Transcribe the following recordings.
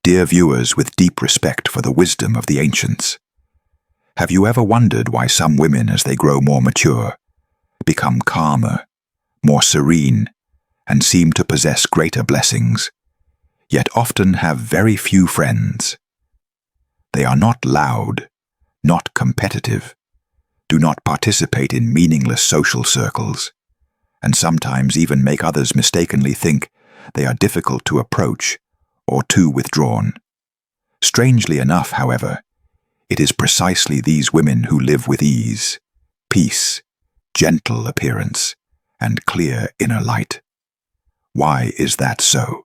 Dear viewers with deep respect for the wisdom of the ancients, have you ever wondered why some women, as they grow more mature, become calmer, more serene, and seem to possess greater blessings, yet often have very few friends? They are not loud, not competitive, do not participate in meaningless social circles, and sometimes even make others mistakenly think they are difficult to approach or too withdrawn. Strangely enough, however, it is precisely these women who live with ease, peace, gentle appearance, and clear inner light. Why is that so?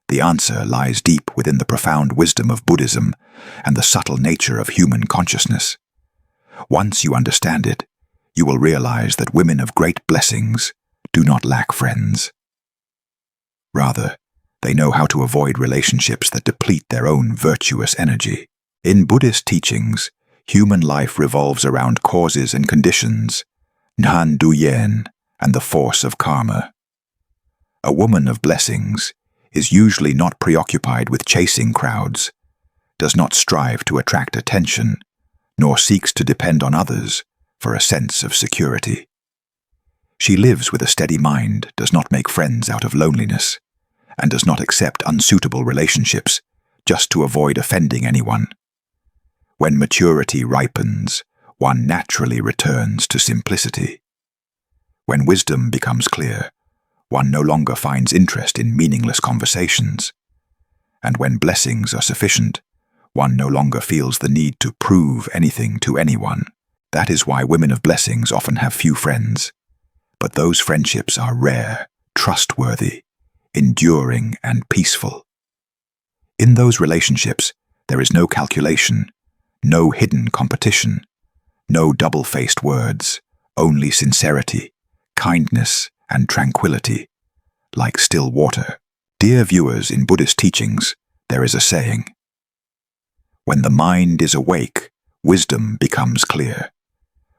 The answer lies deep within the profound wisdom of Buddhism and the subtle nature of human consciousness. Once you understand it, you will realize that women of great blessings do not lack friends. Rather, they know how to avoid relationships that deplete their own virtuous energy. In Buddhist teachings, human life revolves around causes and conditions, Nhan Duyen, and the force of karma. A woman of blessings is usually not preoccupied with chasing crowds, does not strive to attract attention, nor seeks to depend on others for a sense of security. She lives with a steady mind, does not make friends out of loneliness, and does not accept unsuitable relationships just to avoid offending anyone. When maturity ripens, one naturally returns to simplicity. When wisdom becomes clear, one no longer finds interest in meaningless conversations. And when blessings are sufficient, one no longer feels the need to prove anything to anyone. That is why women of blessings often have few friends. But those friendships are rare, trustworthy, enduring, and peaceful. In those relationships, there is no calculation, no hidden competition, no double-faced words, only sincerity, kindness, and tranquility, like still water. Dear viewers, in Buddhist teachings, there is a saying, "When the mind is awake, wisdom becomes clear.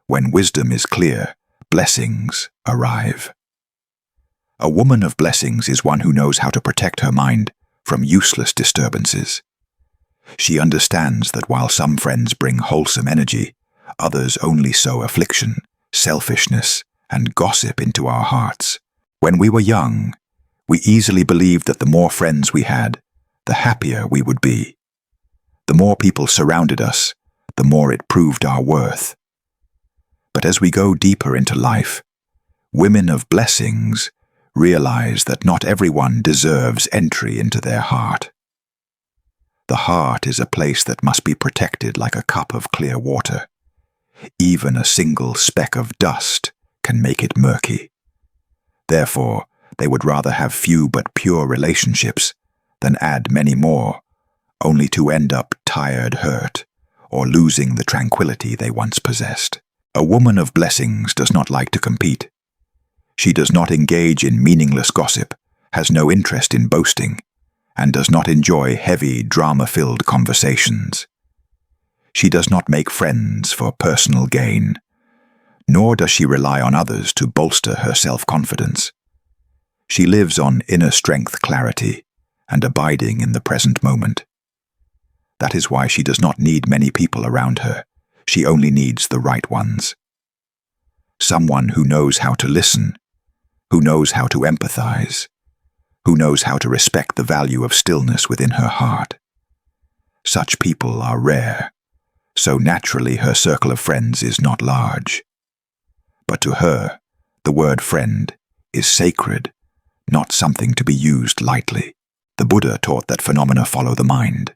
When wisdom is clear, blessings arrive." A woman of blessings is one who knows how to protect her mind from useless disturbances. She understands that while some friends bring wholesome energy, others only sow affliction, selfishness, and gossip into our hearts. When we were young, we easily believed that the more friends we had, the happier we would be. The more people surrounded us, the more it proved our worth. But as we go deeper into life, women of blessings realize that not everyone deserves entry into their heart. The heart is a place that must be protected like a cup of clear water. Even a single speck of dust can make it murky. Therefore, they would rather have few but pure relationships than add many more, only to end up tired, hurt, or losing the tranquility they once possessed. A woman of blessings does not like to compete. She does not engage in meaningless gossip, has no interest in boasting, and does not enjoy heavy, drama-filled conversations. She does not make friends for personal gain, nor does she rely on others to bolster her self-confidence. She lives on inner strength, clarity, and abiding in the present moment. That is why she does not need many people around her. She only needs the right ones. Someone who knows how to listen, who knows how to empathize, who knows how to respect the value of stillness within her heart. Such people are rare, so naturally her circle of friends is not large. But to her, the word friend is sacred, not something to be used lightly. The Buddha taught that phenomena follow the mind.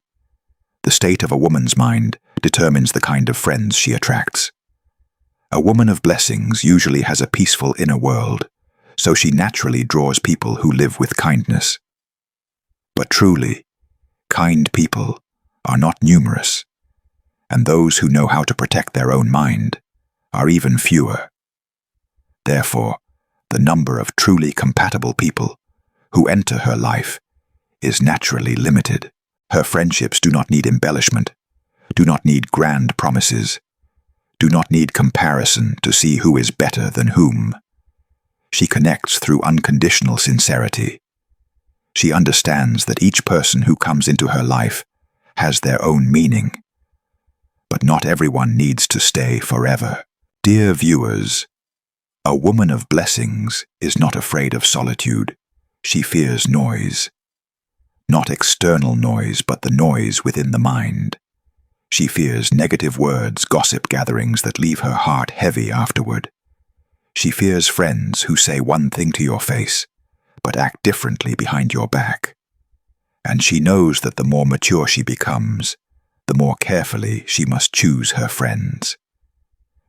The state of a woman's mind determines the kind of friends she attracts. A woman of blessings usually has a peaceful inner world, so she naturally draws people who live with kindness. But truly, kind people are not numerous, and those who know how to protect their own mind are even fewer. Therefore, the number of truly compatible people who enter her life is naturally limited. Her friendships do not need embellishment, do not need grand promises, do not need comparison to see who is better than whom. She connects through unconditional sincerity. She understands that each person who comes into her life has their own meaning, but not everyone needs to stay forever. Dear viewers, a woman of blessings is not afraid of solitude. She fears noise. Not external noise, but the noise within the mind. She fears negative words, gossip gatherings that leave her heart heavy afterward. She fears friends who say one thing to your face, but act differently behind your back. And she knows that the more mature she becomes, the more carefully she must choose her friends.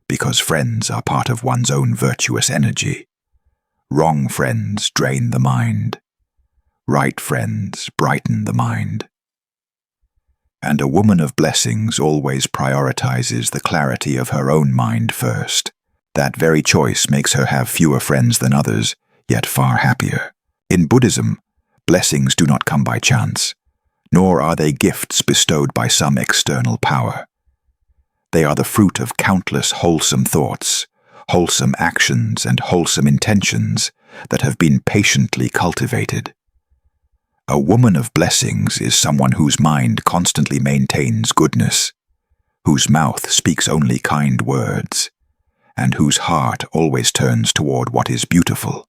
Because friends are part of one's own virtuous energy. Wrong friends drain the mind. Right friends brighten the mind. And a woman of blessings always prioritizes the clarity of her own mind first. That very choice makes her have fewer friends than others, yet far happier. In Buddhism, blessings do not come by chance, nor are they gifts bestowed by some external power. They are the fruit of countless wholesome thoughts, wholesome actions, and wholesome intentions that have been patiently cultivated. A woman of blessings is someone whose mind constantly maintains goodness, whose mouth speaks only kind words, and whose heart always turns toward what is beautiful.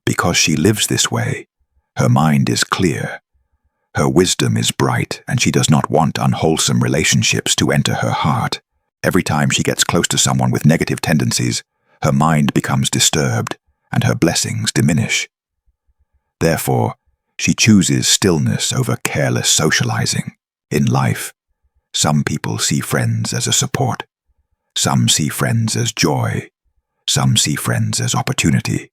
Because she lives this way, her mind is clear, her wisdom is bright, and she does not want unwholesome relationships to enter her heart. Every time she gets close to someone with negative tendencies, her mind becomes disturbed, and her blessings diminish. Therefore, she chooses stillness over careless socializing. In life, some people see friends as a support. Some see friends as joy. Some see friends as opportunity.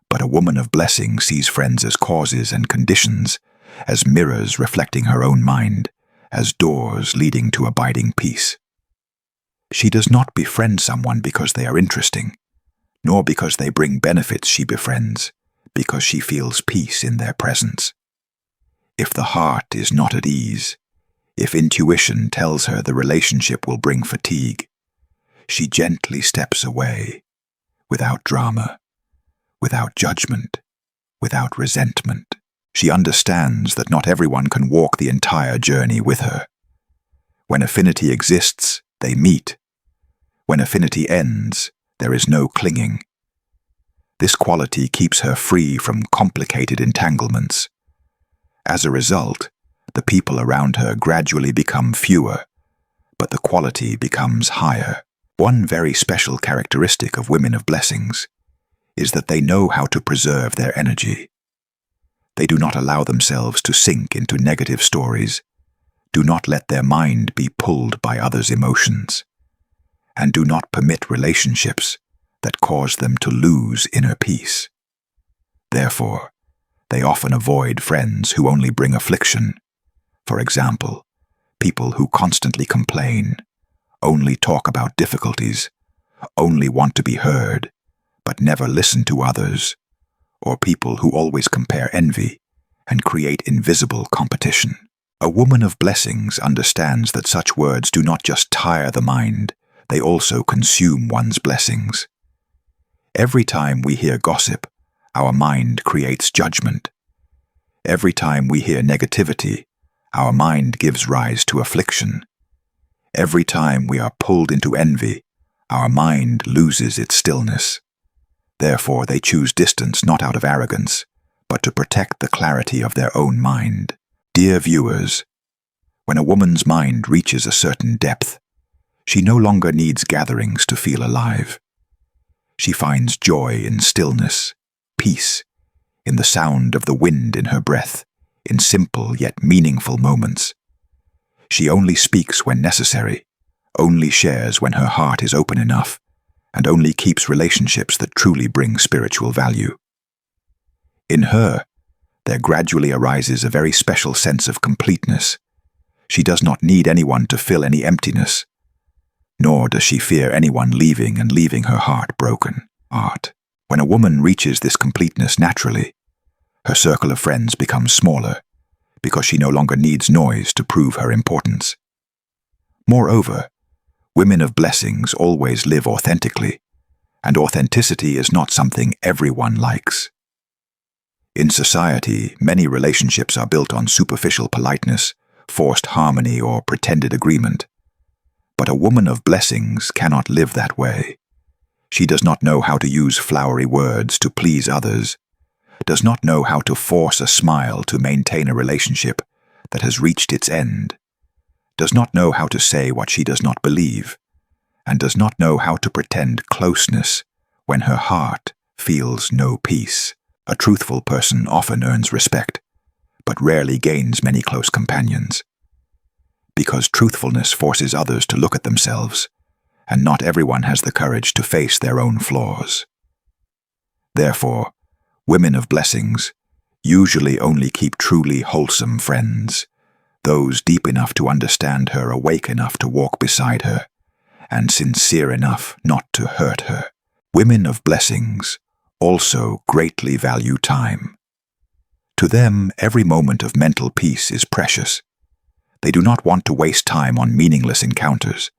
But a woman of blessing sees friends as causes and conditions, as mirrors reflecting her own mind, as doors leading to abiding peace. She does not befriend someone because they are interesting, nor because they bring benefits. She befriends because she feels peace in their presence. If the heart is not at ease, if intuition tells her the relationship will bring fatigue, she gently steps away, without drama, without judgment, without resentment. She understands that not everyone can walk the entire journey with her. When affinity exists, they meet. When affinity ends, there is no clinging. This quality keeps her free from complicated entanglements. As a result, the people around her gradually become fewer, but the quality becomes higher. One very special characteristic of women of blessings is that they know how to preserve their energy. They do not allow themselves to sink into negative stories, do not let their mind be pulled by others' emotions, and do not permit relationships that cause them to lose inner peace. Therefore, they often avoid friends who only bring affliction. For example, people who constantly complain, only talk about difficulties, only want to be heard, but never listen to others, or people who always compare envy and create invisible competition. A woman of blessings understands that such words do not just tire the mind, they also consume one's blessings. Every time we hear gossip, our mind creates judgment. Every time we hear negativity, our mind gives rise to affliction. Every time we are pulled into envy, our mind loses its stillness. Therefore, they choose distance not out of arrogance, but to protect the clarity of their own mind. Dear viewers, when a woman's mind reaches a certain depth, she no longer needs gatherings to feel alive. She finds joy in stillness, peace, in the sound of the wind in her breath, in simple yet meaningful moments. She only speaks when necessary, only shares when her heart is open enough, and only keeps relationships that truly bring spiritual value. In her, there gradually arises a very special sense of completeness. She does not need anyone to fill any emptiness, nor does she fear anyone leaving her heart broken. When a woman reaches this completeness naturally, her circle of friends becomes smaller, because she no longer needs noise to prove her importance. Moreover, women of blessings always live authentically, and authenticity is not something everyone likes. In society, many relationships are built on superficial politeness, forced harmony, or pretended agreement. But a woman of blessings cannot live that way. She does not know how to use flowery words to please others, does not know how to force a smile to maintain a relationship that has reached its end, does not know how to say what she does not believe, and does not know how to pretend closeness when her heart feels no peace. A truthful person often earns respect, but rarely gains many close companions. Because truthfulness forces others to look at themselves, and not everyone has the courage to face their own flaws. Therefore, women of blessings usually only keep truly wholesome friends, those deep enough to understand her, awake enough to walk beside her, and sincere enough not to hurt her. Women of blessings also greatly value time. To them, every moment of mental peace is precious. They do not want to waste time on meaningless encounters.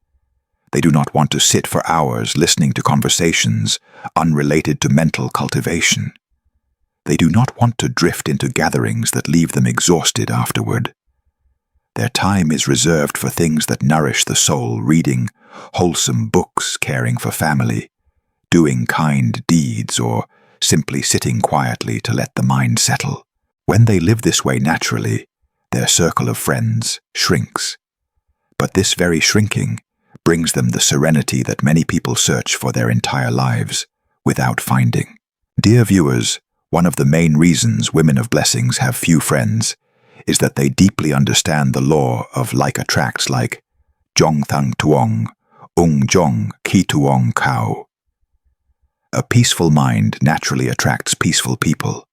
They do not want to sit for hours listening to conversations unrelated to mental cultivation. They do not want to drift into gatherings that leave them exhausted afterward. Their time is reserved for things that nourish the soul, reading wholesome books, caring for family, doing kind deeds, or simply sitting quietly to let the mind settle. When they live this way naturally, their circle of friends shrinks. But this very shrinking brings them the serenity that many people search for their entire lives without finding. Dear viewers, one of the main reasons women of blessings have few friends is that they deeply understand the law of like attracts like Jong Thang Tuong, Ung Jong Ki Tuong Kao. A peaceful mind naturally attracts peaceful people.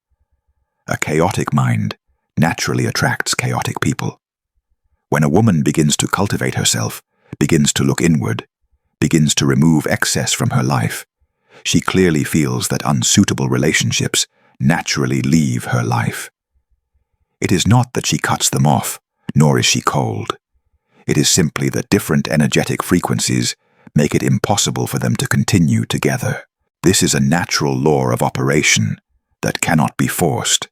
A chaotic mind naturally attracts chaotic people. When a woman begins to cultivate herself, begins to look inward, begins to remove excess from her life, she clearly feels that unsuitable relationships naturally leave her life. It is not that she cuts them off, nor is she cold. It is simply that different energetic frequencies make it impossible for them to continue together. This is a natural law of operation that cannot be forced.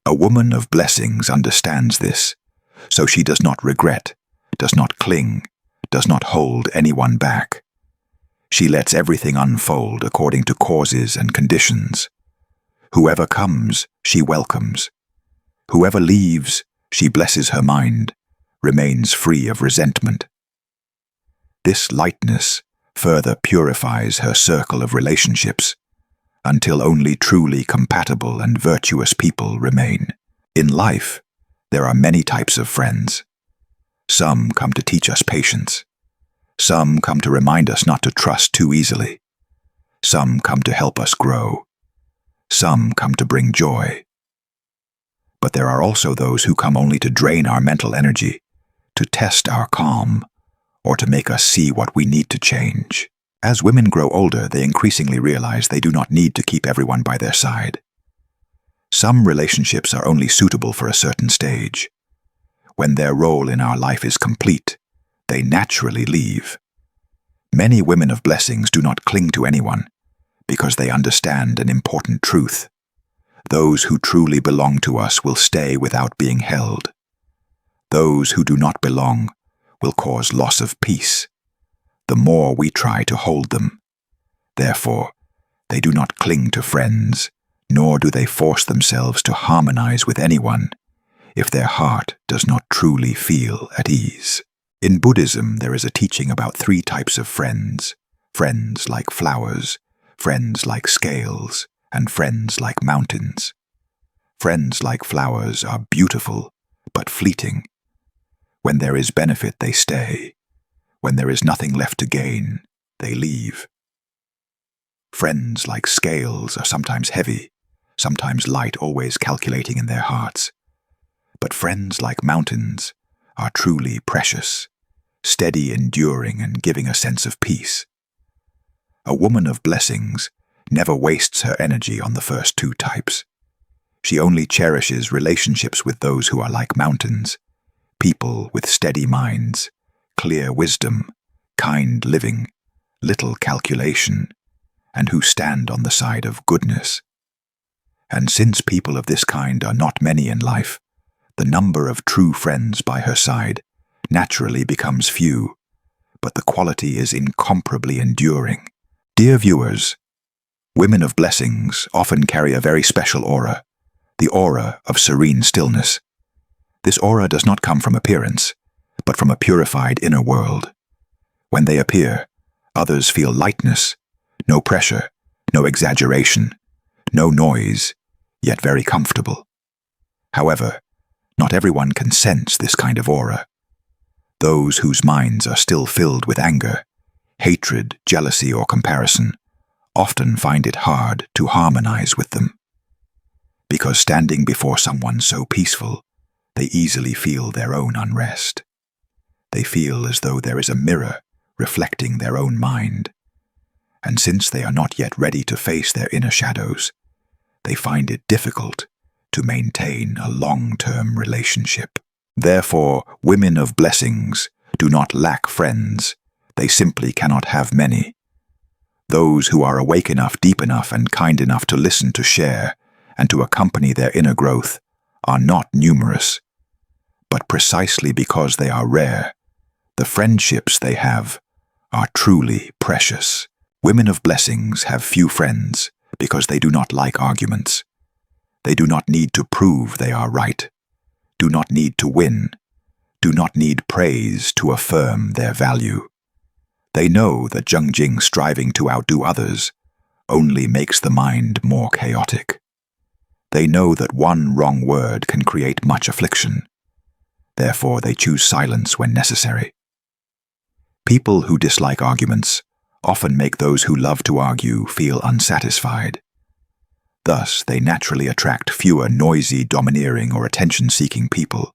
A woman of blessings understands this, so she does not regret, does not cling, does not hold anyone back. She lets everything unfold according to causes and conditions. Whoever comes, she welcomes. Whoever leaves, she blesses her mind, remains free of resentment. This lightness further purifies her circle of relationships until only truly compatible and virtuous people remain. In life, there are many types of friends. Some come to teach us patience. Some come to remind us not to trust too easily. Some come to help us grow. Some come to bring joy. But there are also those who come only to drain our mental energy, to test our calm, or to make us see what we need to change. As women grow older, they increasingly realize they do not need to keep everyone by their side. Some relationships are only suitable for a certain stage. When their role in our life is complete, they naturally leave. Many women of blessings do not cling to anyone because they understand an important truth. Those who truly belong to us will stay without being held. Those who do not belong will cause loss of peace, the more we try to hold them. Therefore, they do not cling to friends, nor do they force themselves to harmonize with anyone if their heart does not truly feel at ease. In Buddhism, there is a teaching about 3 types of friends: friends like flowers, friends like scales, and friends like mountains. Friends like flowers are beautiful, but fleeting. When there is benefit, they stay. When there is nothing left to gain, they leave. Friends like scales are sometimes heavy, sometimes light, always calculating in their hearts. But friends like mountains are truly precious, steady, enduring, and giving a sense of peace. A woman of blessings never wastes her energy on the first 2 types. She only cherishes relationships with those who are like mountains, people with steady minds, clear wisdom, kind living, little calculation, and who stand on the side of goodness. And since people of this kind are not many in life, the number of true friends by her side naturally becomes few, but the quality is incomparably enduring. Dear viewers, women of blessings often carry a very special aura, the aura of serene stillness. This aura does not come from appearance, but from a purified inner world. When they appear, others feel lightness, no pressure, no exaggeration, no noise, yet very comfortable. However, not everyone can sense this kind of aura. Those whose minds are still filled with anger, hatred, jealousy, or comparison often find it hard to harmonize with them. Because standing before someone so peaceful, they easily feel their own unrest. They feel as though there is a mirror reflecting their own mind. And since they are not yet ready to face their inner shadows, they find it difficult to maintain a long-term relationship. Therefore, women of blessings do not lack friends, they simply cannot have many. Those who are awake enough, deep enough, and kind enough to listen, to share, and to accompany their inner growth are not numerous. But precisely because they are rare, the friendships they have are truly precious. Women of blessings have few friends because they do not like arguments. They do not need to prove they are right, do not need to win, do not need praise to affirm their value. They know that Zhengjing striving to outdo others only makes the mind more chaotic. They know that one wrong word can create much affliction. Therefore, they choose silence when necessary. People who dislike arguments often make those who love to argue feel unsatisfied. Thus, they naturally attract fewer noisy, domineering, or attention-seeking people.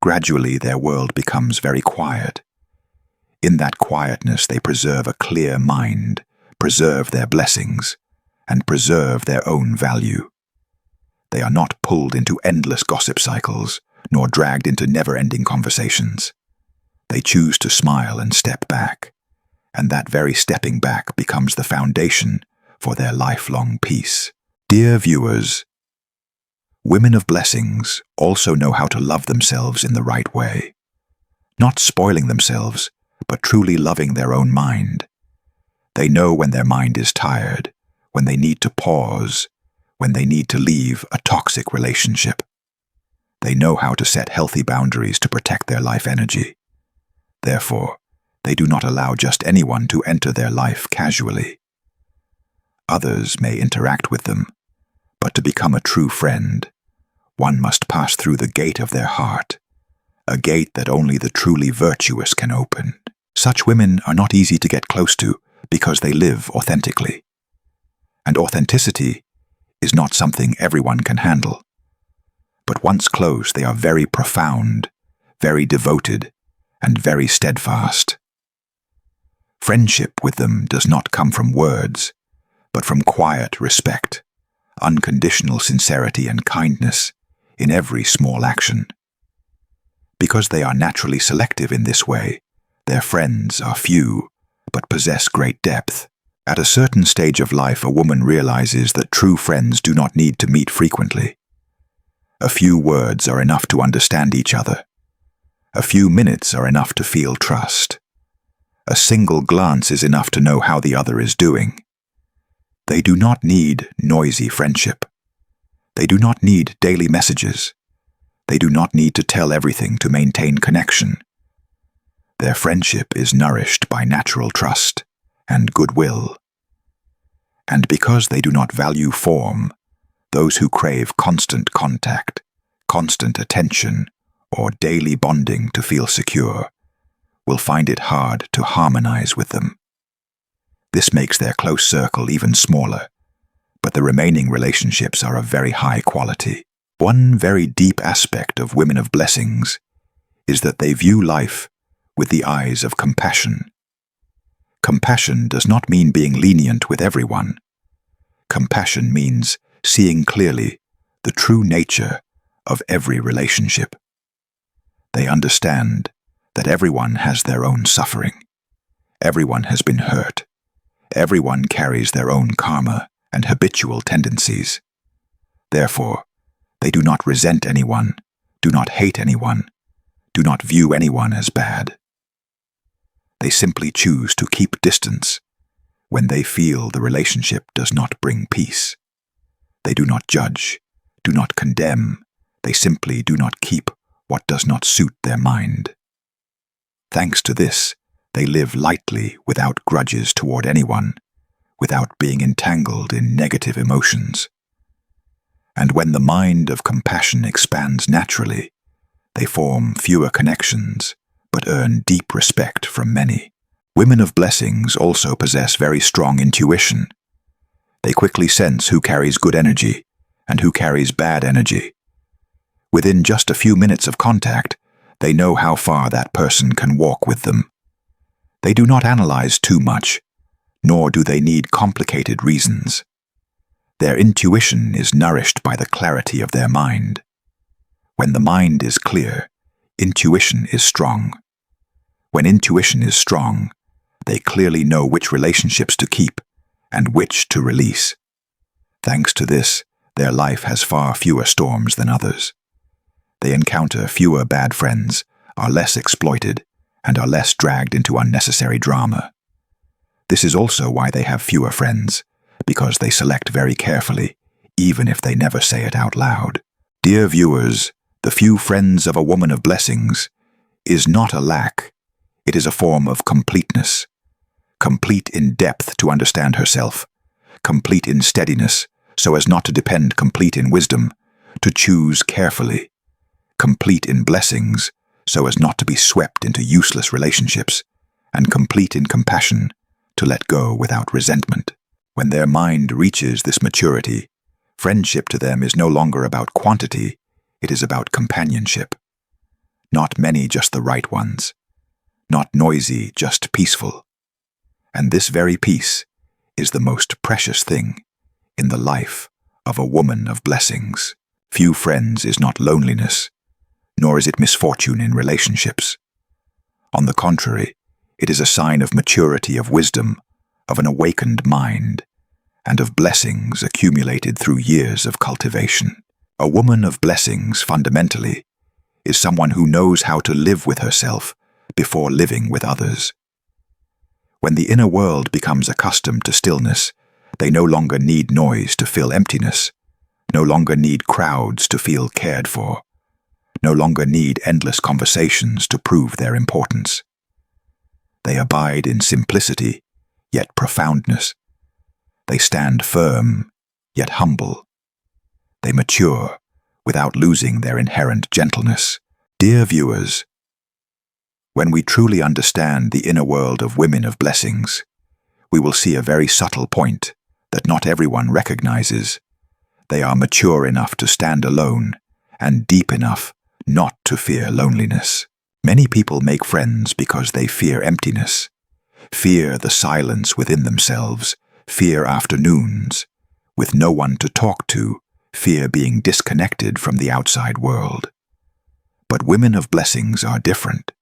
Gradually, their world becomes very quiet. In that quietness, they preserve a clear mind, preserve their blessings, and preserve their own value. They are not pulled into endless gossip cycles, nor dragged into never-ending conversations. They choose to smile and step back, and that very stepping back becomes the foundation for their lifelong peace. Dear viewers, women of blessings also know how to love themselves in the right way, not spoiling themselves, but truly loving their own mind. They know when their mind is tired, when they need to pause, when they need to leave a toxic relationship. They know how to set healthy boundaries to protect their life energy. Therefore, they do not allow just anyone to enter their life casually. Others may interact with them, but to become a true friend, one must pass through the gate of their heart, a gate that only the truly virtuous can open. Such women are not easy to get close to because they live authentically. And authenticity is not something everyone can handle. But once close, they are very profound, very devoted, and very steadfast. Friendship with them does not come from words, but from quiet respect, unconditional sincerity and kindness in every small action. Because they are naturally selective in this way, their friends are few, but possess great depth. At a certain stage of life, a woman realizes that true friends do not need to meet frequently. A few words are enough to understand each other. A few minutes are enough to feel trust. A single glance is enough to know how the other is doing. They do not need noisy friendship. They do not need daily messages. They do not need to tell everything to maintain connection. Their friendship is nourished by natural trust and goodwill. And because they do not value form, those who crave constant contact, constant attention, or daily bonding to feel secure, will find it hard to harmonize with them. This makes their close circle even smaller, but the remaining relationships are of very high quality. One very deep aspect of women of blessings is that they view life with the eyes of compassion. Compassion does not mean being lenient with everyone. Compassion means seeing clearly the true nature of every relationship. They understand that everyone has their own suffering. Everyone has been hurt. Everyone carries their own karma and habitual tendencies. Therefore, they do not resent anyone, do not hate anyone, do not view anyone as bad. They simply choose to keep distance when they feel the relationship does not bring peace. They do not judge, do not condemn, they simply do not keep what does not suit their mind. Thanks to this, they live lightly without grudges toward anyone, without being entangled in negative emotions. And when the mind of compassion expands naturally, they form fewer connections, but earn deep respect from many. Women of blessings also possess very strong intuition. They quickly sense who carries good energy and who carries bad energy. Within just a few minutes of contact, they know how far that person can walk with them. They do not analyze too much, nor do they need complicated reasons. Their intuition is nourished by the clarity of their mind. When the mind is clear, intuition is strong. When intuition is strong, they clearly know which relationships to keep and which to release. Thanks to this, their life has far fewer storms than others. They encounter fewer bad friends, are less exploited, and are less dragged into unnecessary drama. This is also why they have fewer friends, because they select very carefully, even if they never say it out loud. Dear viewers, the few friends of a woman of blessings is not a lack, it is a form of completeness. Complete in depth to understand herself, complete in steadiness so as not to depend, complete in wisdom, to choose carefully, complete in blessings so as not to be swept into useless relationships, and complete in compassion to let go without resentment. When their mind reaches this maturity, friendship to them is no longer about quantity, it is about companionship. Not many, just the right ones. Not noisy, just peaceful. And this very peace is the most precious thing in the life of a woman of blessings. Few friends is not loneliness, nor is it misfortune in relationships. On the contrary, it is a sign of maturity, of wisdom, of an awakened mind, and of blessings accumulated through years of cultivation. A woman of blessings, fundamentally, is someone who knows how to live with herself before living with others. When the inner world becomes accustomed to stillness, they no longer need noise to fill emptiness, no longer need crowds to feel cared for, no longer need endless conversations to prove their importance. They abide in simplicity, yet profoundness. They stand firm, yet humble. They mature without losing their inherent gentleness. Dear viewers, when we truly understand the inner world of women of blessings, we will see a very subtle point that not everyone recognizes. They are mature enough to stand alone and deep enough not to fear loneliness. Many people make friends because they fear emptiness, fear the silence within themselves, fear afternoons, with no one to talk to, fear being disconnected from the outside world. But women of blessings are different.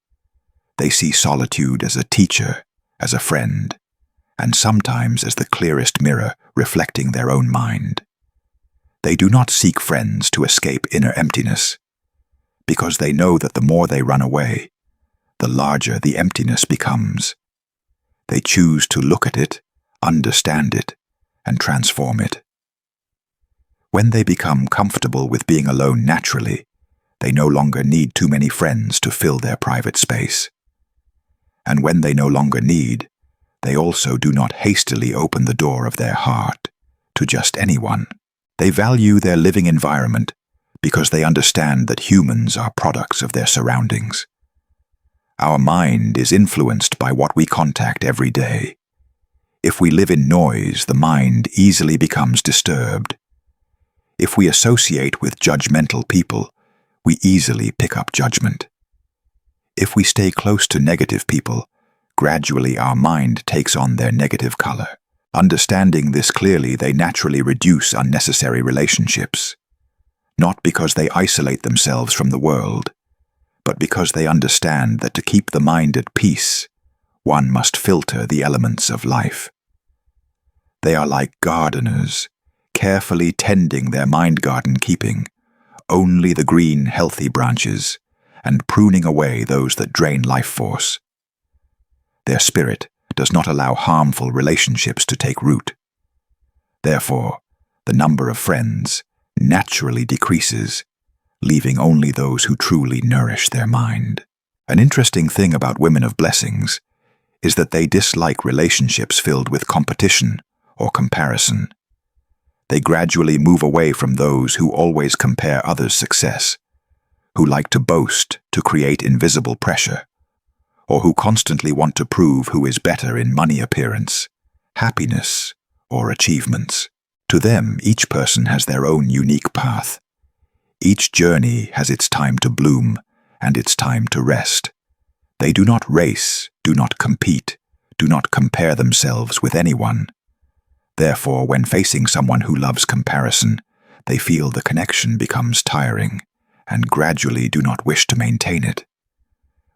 They see solitude as a teacher, as a friend, and sometimes as the clearest mirror reflecting their own mind. They do not seek friends to escape inner emptiness, because they know that the more they run away, the larger the emptiness becomes. They choose to look at it, understand it, and transform it. When they become comfortable with being alone naturally, they no longer need too many friends to fill their private space. And when they no longer need, they also do not hastily open the door of their heart to just anyone. They value their living environment because they understand that humans are products of their surroundings. Our mind is influenced by what we contact every day. If we live in noise, the mind easily becomes disturbed. If we associate with judgmental people, we easily pick up judgment. If we stay close to negative people, gradually our mind takes on their negative color. Understanding this clearly, they naturally reduce unnecessary relationships, not because they isolate themselves from the world, but because they understand that to keep the mind at peace, one must filter the elements of life. They are like gardeners, carefully tending their mind garden, keeping only the green, healthy branches and pruning away those that drain life force. Their spirit does not allow harmful relationships to take root. Therefore, the number of friends naturally decreases, leaving only those who truly nourish their mind. An interesting thing about women of blessings is that they dislike relationships filled with competition or comparison. They gradually move away from those who always compare others' success, who like to boast to create invisible pressure, or who constantly want to prove who is better in money, appearance, happiness, or achievements. To them, each person has their own unique path. Each journey has its time to bloom and its time to rest. They do not race, do not compete, do not compare themselves with anyone. Therefore, when facing someone who loves comparison, they feel the connection becomes tiring and gradually do not wish to maintain it.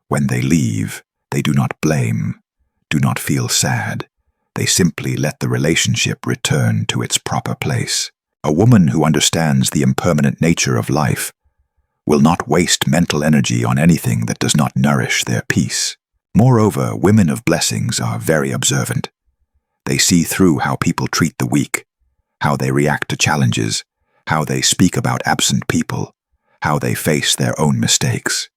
When they leave, they do not blame, do not feel sad. They simply let the relationship return to its proper place. A woman who understands the impermanent nature of life will not waste mental energy on anything that does not nourish their peace. Moreover, women of blessings are very observant. They see through how people treat the weak, how they react to challenges, how they speak about absent people, how they face their own mistakes.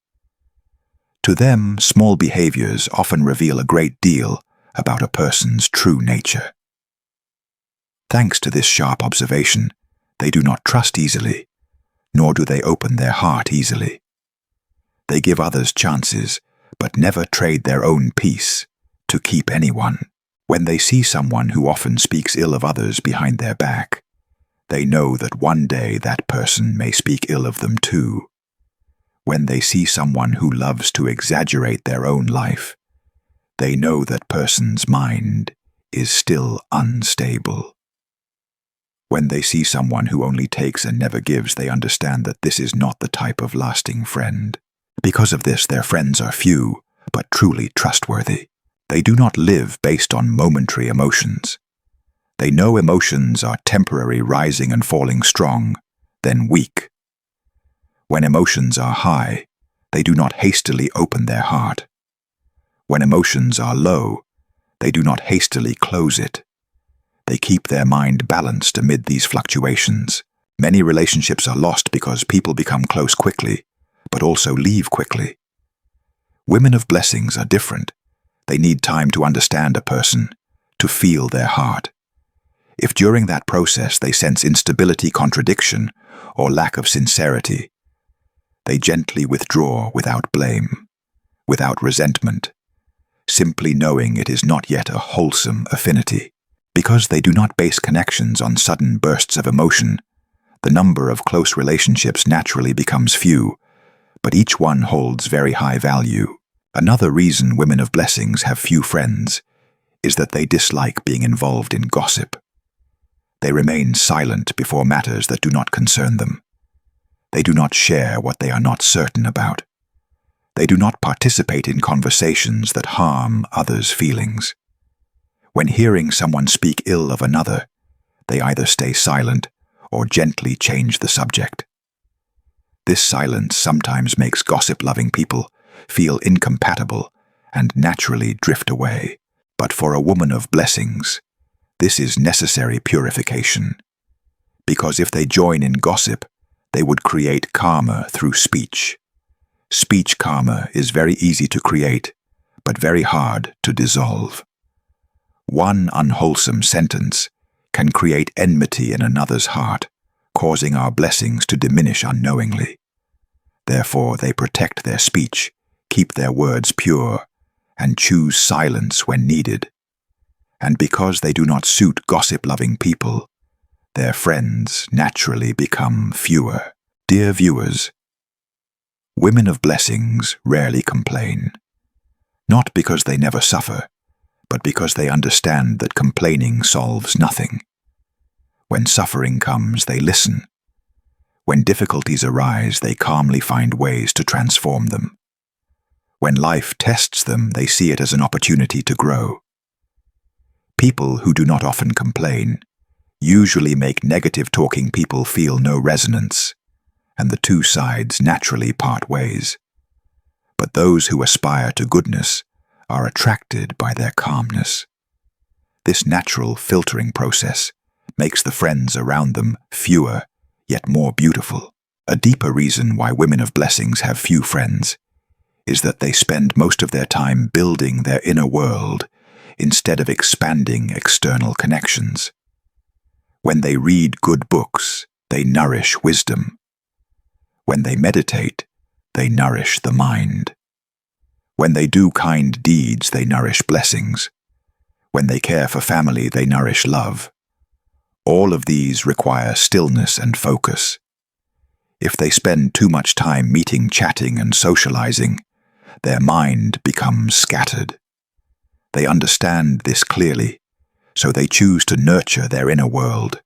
To them, small behaviors often reveal a great deal about a person's true nature. Thanks to this sharp observation, they do not trust easily, nor do they open their heart easily. They give others chances, but never trade their own peace to keep anyone. When they see someone who often speaks ill of others behind their back, they know that one day that person may speak ill of them too. When they see someone who loves to exaggerate their own life, they know that person's mind is still unstable. When they see someone who only takes and never gives, they understand that this is not the type of lasting friend. Because of this, their friends are few, but truly trustworthy. They do not live based on momentary emotions. They know emotions are temporary, rising and falling, strong, then weak. When emotions are high, they do not hastily open their heart. When emotions are low, they do not hastily close it. They keep their mind balanced amid these fluctuations. Many relationships are lost because people become close quickly, but also leave quickly. Women of blessings are different. They need time to understand a person, to feel their heart. If during that process they sense instability, contradiction, or lack of sincerity, they gently withdraw without blame, without resentment, simply knowing it is not yet a wholesome affinity. Because they do not base connections on sudden bursts of emotion, the number of close relationships naturally becomes few, but each one holds very high value. Another reason women of blessings have few friends is that they dislike being involved in gossip. They remain silent before matters that do not concern them. They do not share what they are not certain about. They do not participate in conversations that harm others' feelings. When hearing someone speak ill of another, they either stay silent or gently change the subject. This silence sometimes makes gossip-loving people feel incompatible and naturally drift away. But for a woman of blessings, this is necessary purification. Because if they join in gossip, they would create karma through speech. Speech karma is very easy to create, but very hard to dissolve. One unwholesome sentence can create enmity in another's heart, causing our blessings to diminish unknowingly. Therefore, they protect their speech, keep their words pure, and choose silence when needed. And because they do not suit gossip-loving people, their friends naturally become fewer. Dear viewers, women of blessings rarely complain, not because they never suffer, but because they understand that complaining solves nothing. When suffering comes, they listen. When difficulties arise, they calmly find ways to transform them. When life tests them, they see it as an opportunity to grow. People who do not often complain usually make negative talking people feel no resonance, and the two sides naturally part ways. But those who aspire to goodness are attracted by their calmness. This natural filtering process makes the friends around them fewer, yet more beautiful. A deeper reason why women of blessings have few friends is that they spend most of their time building their inner world instead of expanding external connections. When they read good books, they nourish wisdom. When they meditate, they nourish the mind. When they do kind deeds, they nourish blessings. When they care for family, they nourish love. All of these require stillness and focus. If they spend too much time meeting, chatting, and socializing, their mind becomes scattered. They understand this clearly, so they choose to nurture their inner world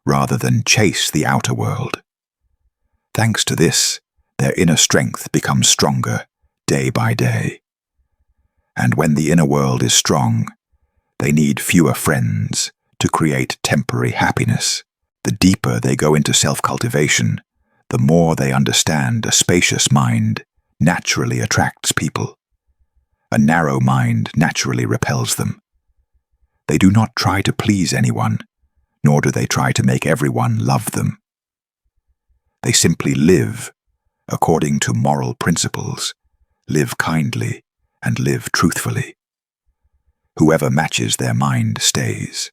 rather than chase the outer world. Thanks to this, their inner strength becomes stronger day by day. And when the inner world is strong, they need fewer friends to create temporary happiness. The deeper they go into self-cultivation, the more they understand a spacious mind naturally attracts people. A narrow mind naturally repels them. They do not try to please anyone, nor do they try to make everyone love them. They simply live according to moral principles, live kindly, and live truthfully. Whoever matches their mind stays.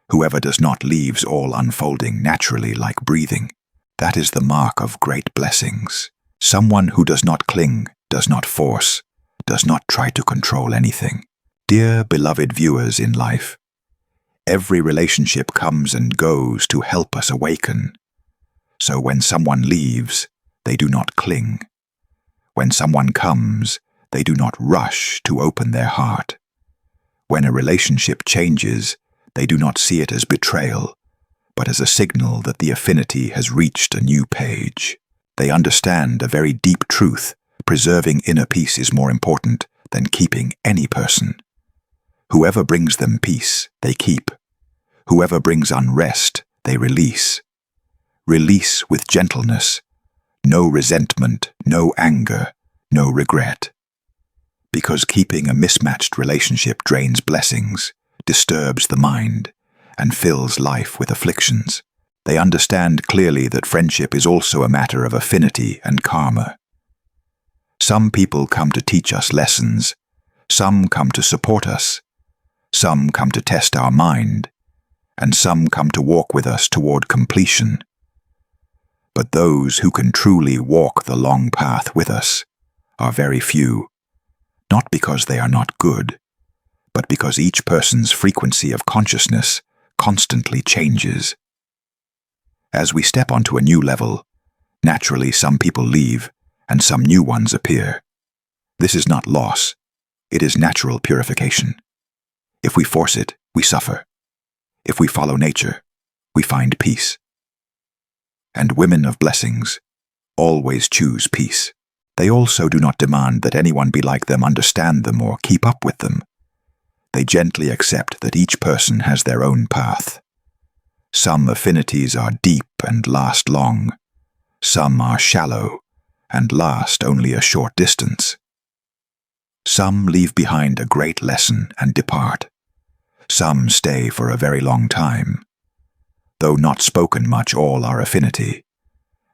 Whoever does not leaves all unfolding naturally like breathing. That is the mark of great blessings. Someone who does not cling, does not force, does not try to control anything. Dear beloved viewers in life, every relationship comes and goes to help us awaken. So when someone leaves, they do not cling. When someone comes, they do not rush to open their heart. When a relationship changes, they do not see it as betrayal, but as a signal that the affinity has reached a new page. They understand a very deep truth: preserving inner peace is more important than keeping any person. Whoever brings them peace, they keep. Whoever brings unrest, they release. Release with gentleness. No resentment, no anger, no regret. Because keeping a mismatched relationship drains blessings, disturbs the mind, and fills life with afflictions. They understand clearly that friendship is also a matter of affinity and karma. Some people come to teach us lessons, some come to support us, some come to test our mind, and some come to walk with us toward completion. But those who can truly walk the long path with us are very few, not because they are not good, but because each person's frequency of consciousness constantly changes. As we step onto a new level, naturally some people leave and some new ones appear. This is not loss, it is natural purification. If we force it, we suffer. If we follow nature, we find peace. And women of blessings always choose peace. They also do not demand that anyone be like them, understand them, or keep up with them. They gently accept that each person has their own path. Some affinities are deep and last long. Some are shallow and last only a short distance. Some leave behind a great lesson and depart. Some stay for a very long time. Though not spoken much, all are affinity.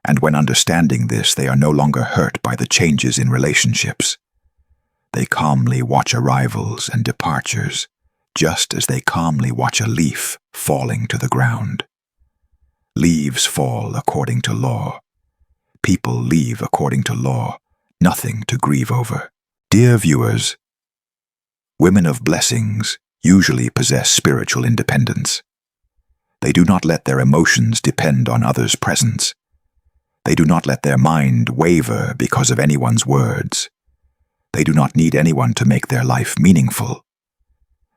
And when understanding this, they are no longer hurt by the changes in relationships. They calmly watch arrivals and departures, just as they calmly watch a leaf falling to the ground. Leaves fall according to law. People leave according to law, nothing to grieve over. Dear viewers, women of blessings usually possess spiritual independence. They do not let their emotions depend on others' presence. They do not let their mind waver because of anyone's words. They do not need anyone to make their life meaningful.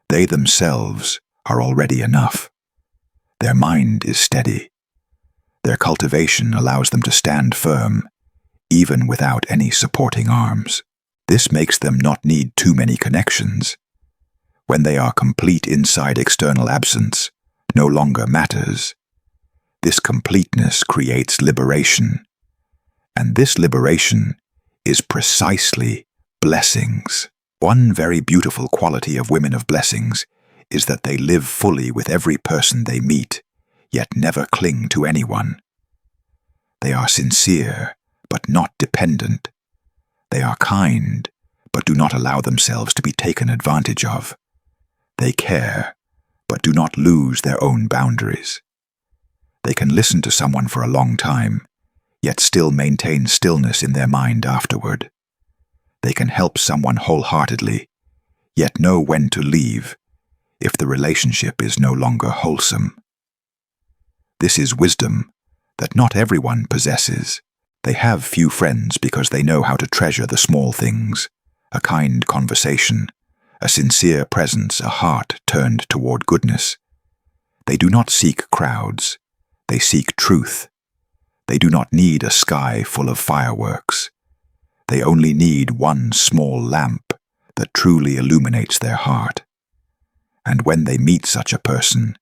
They themselves are already enough. Their mind is steady. Their cultivation allows them to stand firm, even without any supporting arms. This makes them not need too many connections. When they are complete inside external absence, no longer matters. This completeness creates liberation, and this liberation is precisely blessings. One very beautiful quality of women of blessings is that they live fully with every person they meet, yet never cling to anyone. They are sincere, but not dependent. They are kind, but do not allow themselves to be taken advantage of. They care, but do not lose their own boundaries. They can listen to someone for a long time, yet still maintain stillness in their mind afterward. They can help someone wholeheartedly, yet know when to leave if the relationship is no longer wholesome. This is wisdom that not everyone possesses. They have few friends because they know how to treasure the small things, a kind conversation, a sincere presence, a heart turned toward goodness. They do not seek crowds. They seek truth. They do not need a sky full of fireworks. They only need one small lamp that truly illuminates their heart. And when they meet such a person,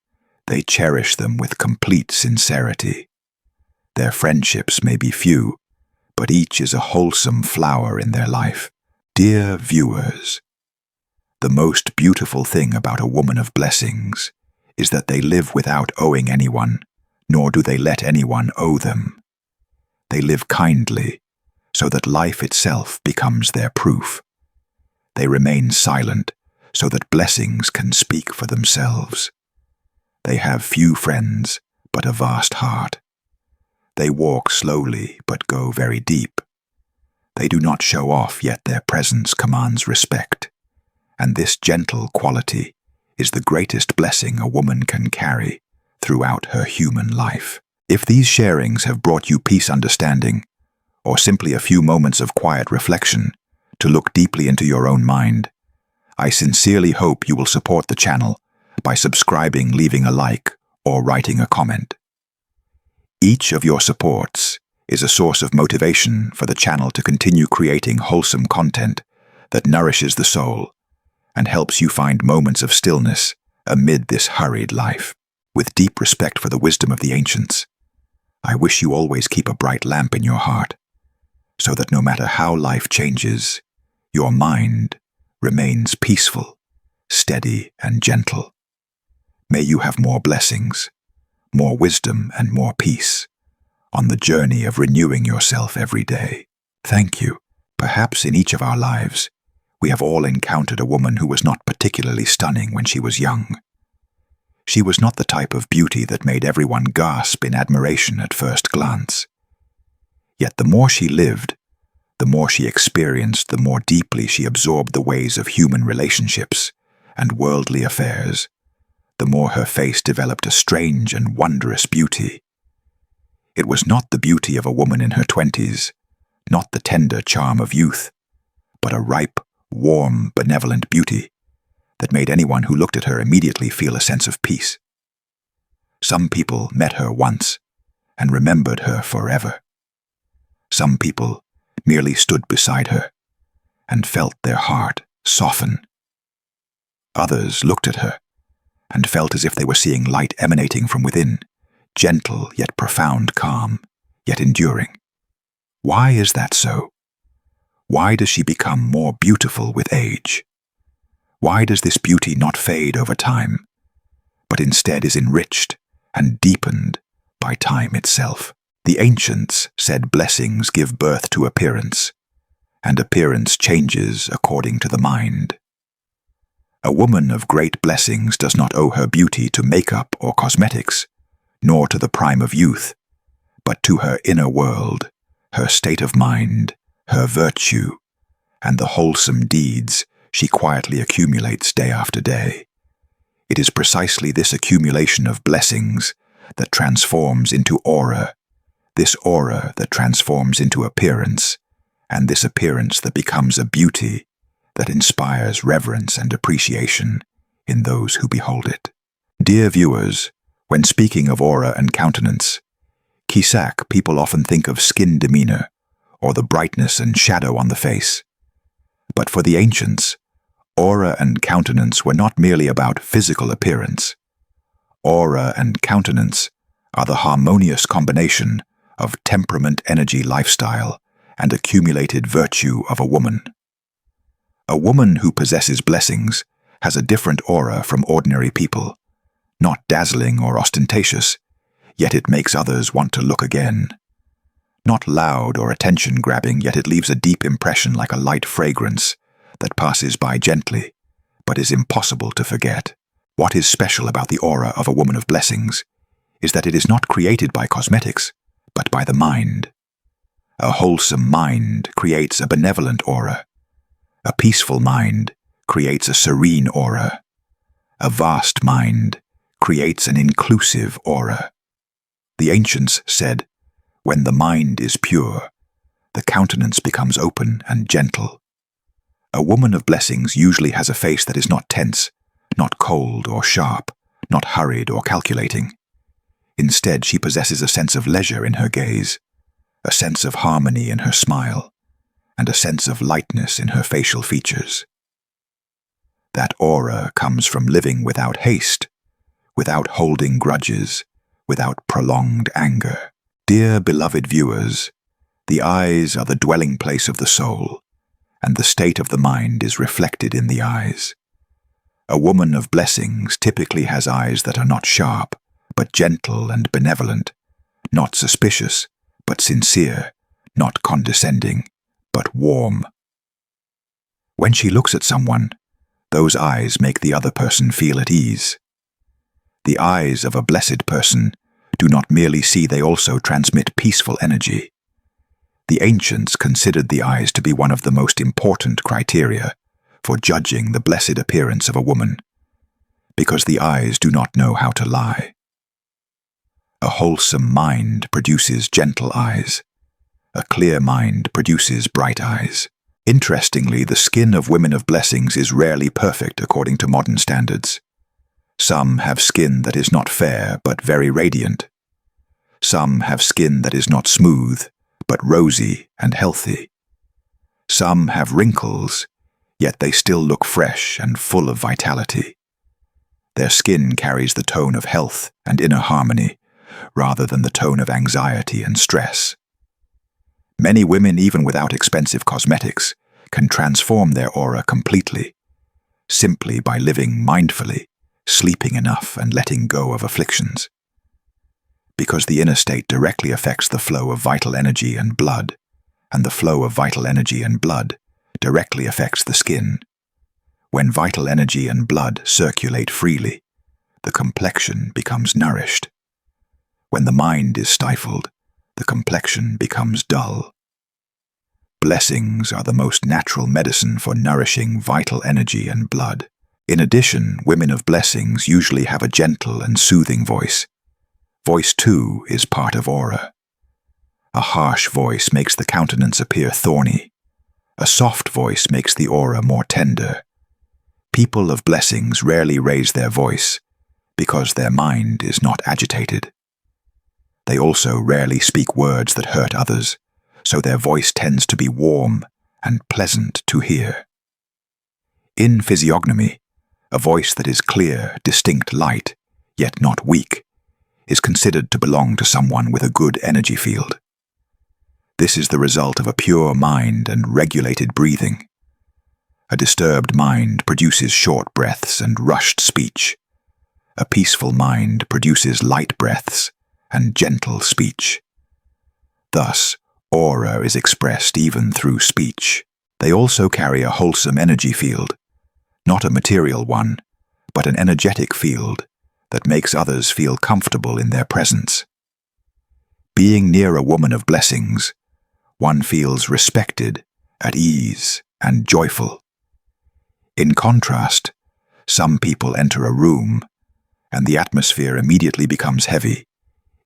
they cherish them with complete sincerity. Their friendships may be few, but each is a wholesome flower in their life. Dear viewers, the most beautiful thing about a woman of blessings is that they live without owing anyone, nor do they let anyone owe them. They live kindly, so that life itself becomes their proof. They remain silent, so that blessings can speak for themselves. They have few friends, but a vast heart. They walk slowly, but go very deep. They do not show off, yet their presence commands respect. And this gentle quality is the greatest blessing a woman can carry throughout her human life. If these sharings have brought you peace, understanding, or simply a few moments of quiet reflection to look deeply into your own mind, I sincerely hope you will support the channel by subscribing, leaving a like, or writing a comment. Each of your supports is a source of motivation for the channel to continue creating wholesome content that nourishes the soul and helps you find moments of stillness amid this hurried life. With deep respect for the wisdom of the ancients, I wish you always keep a bright lamp in your heart, so that no matter how life changes, your mind remains peaceful, steady, and gentle. May you have more blessings, more wisdom, and more peace on the journey of renewing yourself every day. Thank you. Perhaps in each of our lives, we have all encountered a woman who was not particularly stunning when she was young. She was not the type of beauty that made everyone gasp in admiration at first glance. Yet the more she lived, the more she experienced, the more deeply she absorbed the ways of human relationships and worldly affairs, the more her face developed a strange and wondrous beauty. It was not the beauty of a woman in her 20s, not the tender charm of youth, but a ripe, warm, benevolent beauty that made anyone who looked at her immediately feel a sense of peace. Some people met her once and remembered her forever. Some people merely stood beside her and felt their heart soften. Others looked at her and felt as if they were seeing light emanating from within, gentle yet profound calm, yet enduring. Why is that so? Why does she become more beautiful with age? Why does this beauty not fade over time, but instead is enriched and deepened by time itself? The ancients said blessings give birth to appearance, and appearance changes according to the mind. A woman of great blessings does not owe her beauty to makeup or cosmetics, nor to the prime of youth, but to her inner world, her state of mind, her virtue, and the wholesome deeds she quietly accumulates day after day. It is precisely this accumulation of blessings that transforms into aura, this aura that transforms into appearance, and this appearance that becomes a beauty that inspires reverence and appreciation in those who behold it. Dear viewers, when speaking of aura and countenance, Kisak, people often think of skin demeanor or the brightness and shadow on the face. But for the ancients, aura and countenance were not merely about physical appearance. Aura and countenance are the harmonious combination of temperament, energy, lifestyle, and accumulated virtue of a woman. A woman who possesses blessings has a different aura from ordinary people, not dazzling or ostentatious, yet it makes others want to look again. Not loud or attention-grabbing, yet it leaves a deep impression like a light fragrance that passes by gently, but is impossible to forget. What is special about the aura of a woman of blessings is that it is not created by cosmetics, but by the mind. A wholesome mind creates a benevolent aura. A peaceful mind creates a serene aura. A vast mind creates an inclusive aura. The ancients said, "When the mind is pure, the countenance becomes open and gentle." A woman of blessings usually has a face that is not tense, not cold or sharp, not hurried or calculating. Instead, she possesses a sense of leisure in her gaze, a sense of harmony in her smile, and a sense of lightness in her facial features. That aura comes from living without haste, without holding grudges, without prolonged anger. Dear beloved viewers, the eyes are the dwelling place of the soul, and the state of the mind is reflected in the eyes. A woman of blessings typically has eyes that are not sharp, but gentle and benevolent, not suspicious, but sincere, not condescending, but warm. When she looks at someone, those eyes make the other person feel at ease. The eyes of a blessed person do not merely see, they also transmit peaceful energy. The ancients considered the eyes to be one of the most important criteria for judging the blessed appearance of a woman, because the eyes do not know how to lie. A wholesome mind produces gentle eyes. A clear mind produces bright eyes. Interestingly, the skin of women of blessings is rarely perfect according to modern standards. Some have skin that is not fair but very radiant. Some have skin that is not smooth but rosy and healthy. Some have wrinkles, yet they still look fresh and full of vitality. Their skin carries the tone of health and inner harmony, rather than the tone of anxiety and stress. Many women, even without expensive cosmetics, can transform their aura completely, simply by living mindfully, sleeping enough, and letting go of afflictions. Because the inner state directly affects the flow of vital energy and blood, and the flow of vital energy and blood directly affects the skin. When vital energy and blood circulate freely, the complexion becomes nourished. When the mind is stifled, the complexion becomes dull. Blessings are the most natural medicine for nourishing vital energy and blood. In addition, women of blessings usually have a gentle and soothing voice. Voice, too, is part of aura. A harsh voice makes the countenance appear thorny. A soft voice makes the aura more tender. People of blessings rarely raise their voice because their mind is not agitated. They also rarely speak words that hurt others, so their voice tends to be warm and pleasant to hear. In physiognomy, a voice that is clear, distinct, light, yet not weak, is considered to belong to someone with a good energy field. This is the result of a pure mind and regulated breathing. A disturbed mind produces short breaths and rushed speech. A peaceful mind produces light breaths and gentle speech. Thus, aura is expressed even through speech. They also carry a wholesome energy field, not a material one, but an energetic field that makes others feel comfortable in their presence. Being near a woman of blessings, one feels respected, at ease, and joyful. In contrast, some people enter a room, and the atmosphere immediately becomes heavy,